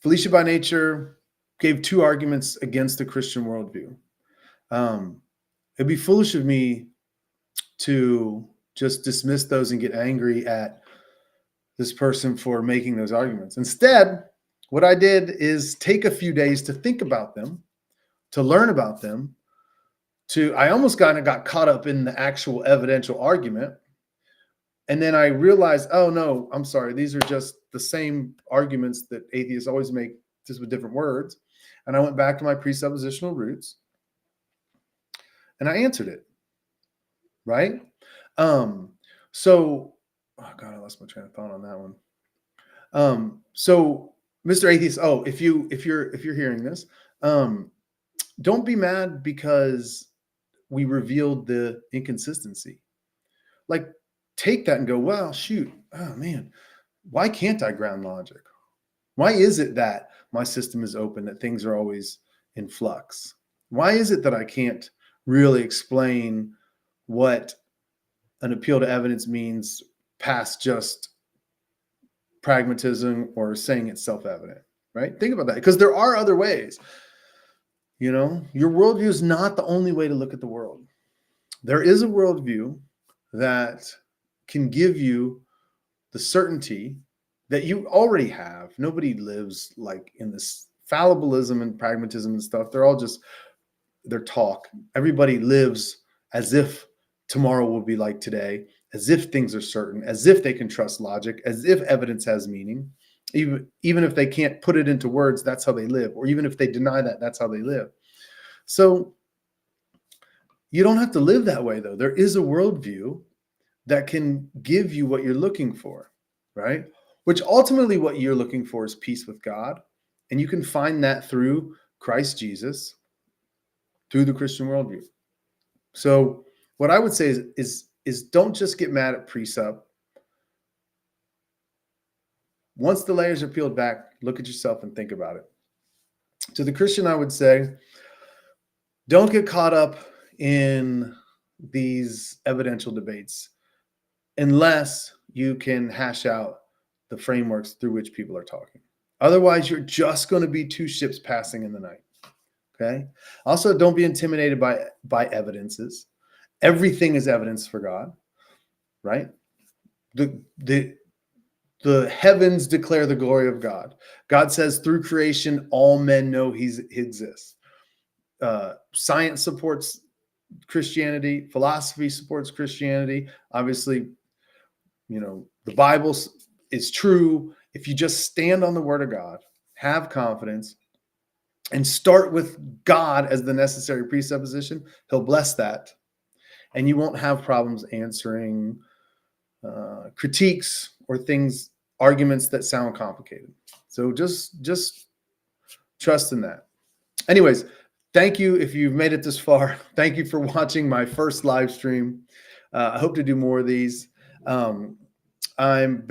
Felicia by nature gave two arguments against the Christian worldview. It'd be foolish of me to just dismiss those and get angry at this person for making those arguments. Instead, what I did is take a few days to think about them, to learn about them, I almost kind of got caught up in the actual evidential argument. And then I realized, oh no, I'm sorry. These are just the same arguments that atheists always make, just with different words. And I went back to my presuppositional roots and I answered it. Right? So, oh God, I lost my train of thought on that one. So Mr. Atheist, if you're hearing this, don't be mad because we revealed the inconsistency. Like, take that and go, well, shoot, oh man, why can't I ground logic? Why is it that my system is open, that things are always in flux? Why is it that I can't really explain what an appeal to evidence means past just pragmatism or saying it's self-evident, right? Think about that, because there are other ways. You know, your worldview is not the only way to look at the world. There is a worldview that can give you the certainty that you already have. Nobody lives like in this fallibilism and pragmatism and stuff. They're all just their talk. Everybody lives as if tomorrow will be like today, as if things are certain, as if they can trust logic, as if evidence has meaning. Even if they can't put it into words, that's how they live. Or even if they deny that, that's how they live. So you don't have to live that way, though. There is a worldview that can give you what you're looking for, right? Which ultimately what you're looking for is peace with God. And you can find that through Christ Jesus, through the Christian worldview. So what I would say is don't just get mad at Presup. Once the layers are peeled back, look at yourself and think about it. To the Christian, I would say, don't get caught up in these evidential debates unless you can hash out the frameworks through which people are talking. Otherwise, you're just going to be two ships passing in the night. Okay. Also, don't be intimidated by evidences. Everything is evidence for God, right? The the heavens declare the glory of God. God says through creation, all men know he exists. Science supports Christianity. Philosophy supports Christianity. Obviously, the Bible is true. If you just stand on the word of God, have confidence, and start with God as the necessary presupposition, he'll bless that. And you won't have problems answering critiques or arguments that sound complicated. So just trust in that. Anyways, thank you if you've made it this far. Thank you for watching my first live stream. I hope to do more of these. It's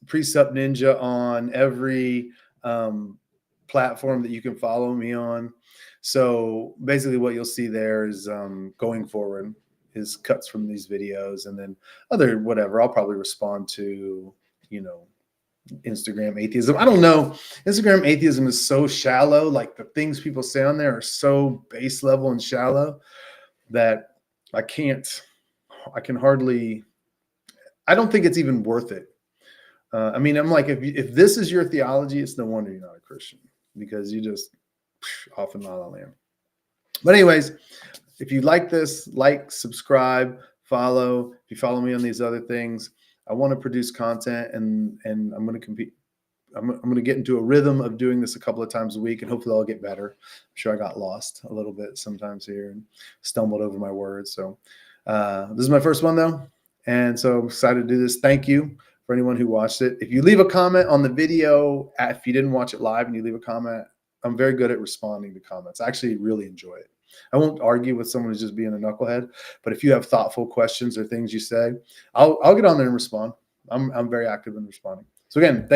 Presup Ninja on every platform that you can follow me on. So basically what you'll see there is going forward is cuts from these videos, and then other whatever. I'll probably respond to, Instagram atheism. I don't know. Instagram atheism is so shallow. Like the things people say on there are so base level and shallow that I can hardly, I don't think it's even worth it. I'm like, if this is your theology, it's no wonder you're not a Christian, because you just off in la la land. But anyways, if you like this, subscribe, follow. If you follow me on these other things, I want to produce content, and I'm going to compete. I'm going to get into a rhythm of doing this a couple of times a week, and hopefully I'll get better. I'm sure I got lost a little bit sometimes here and stumbled over my words. So this is my first one though. And so I'm excited to do this. Thank you for anyone who watched it. If you leave a comment on the video, if you didn't watch it live and you leave a comment, I'm very good at responding to comments. I actually really enjoy it. I won't argue with someone who's just being a knucklehead, but if you have thoughtful questions or things you say, I'll get on there and respond. I'm very active in responding. So again, thank you.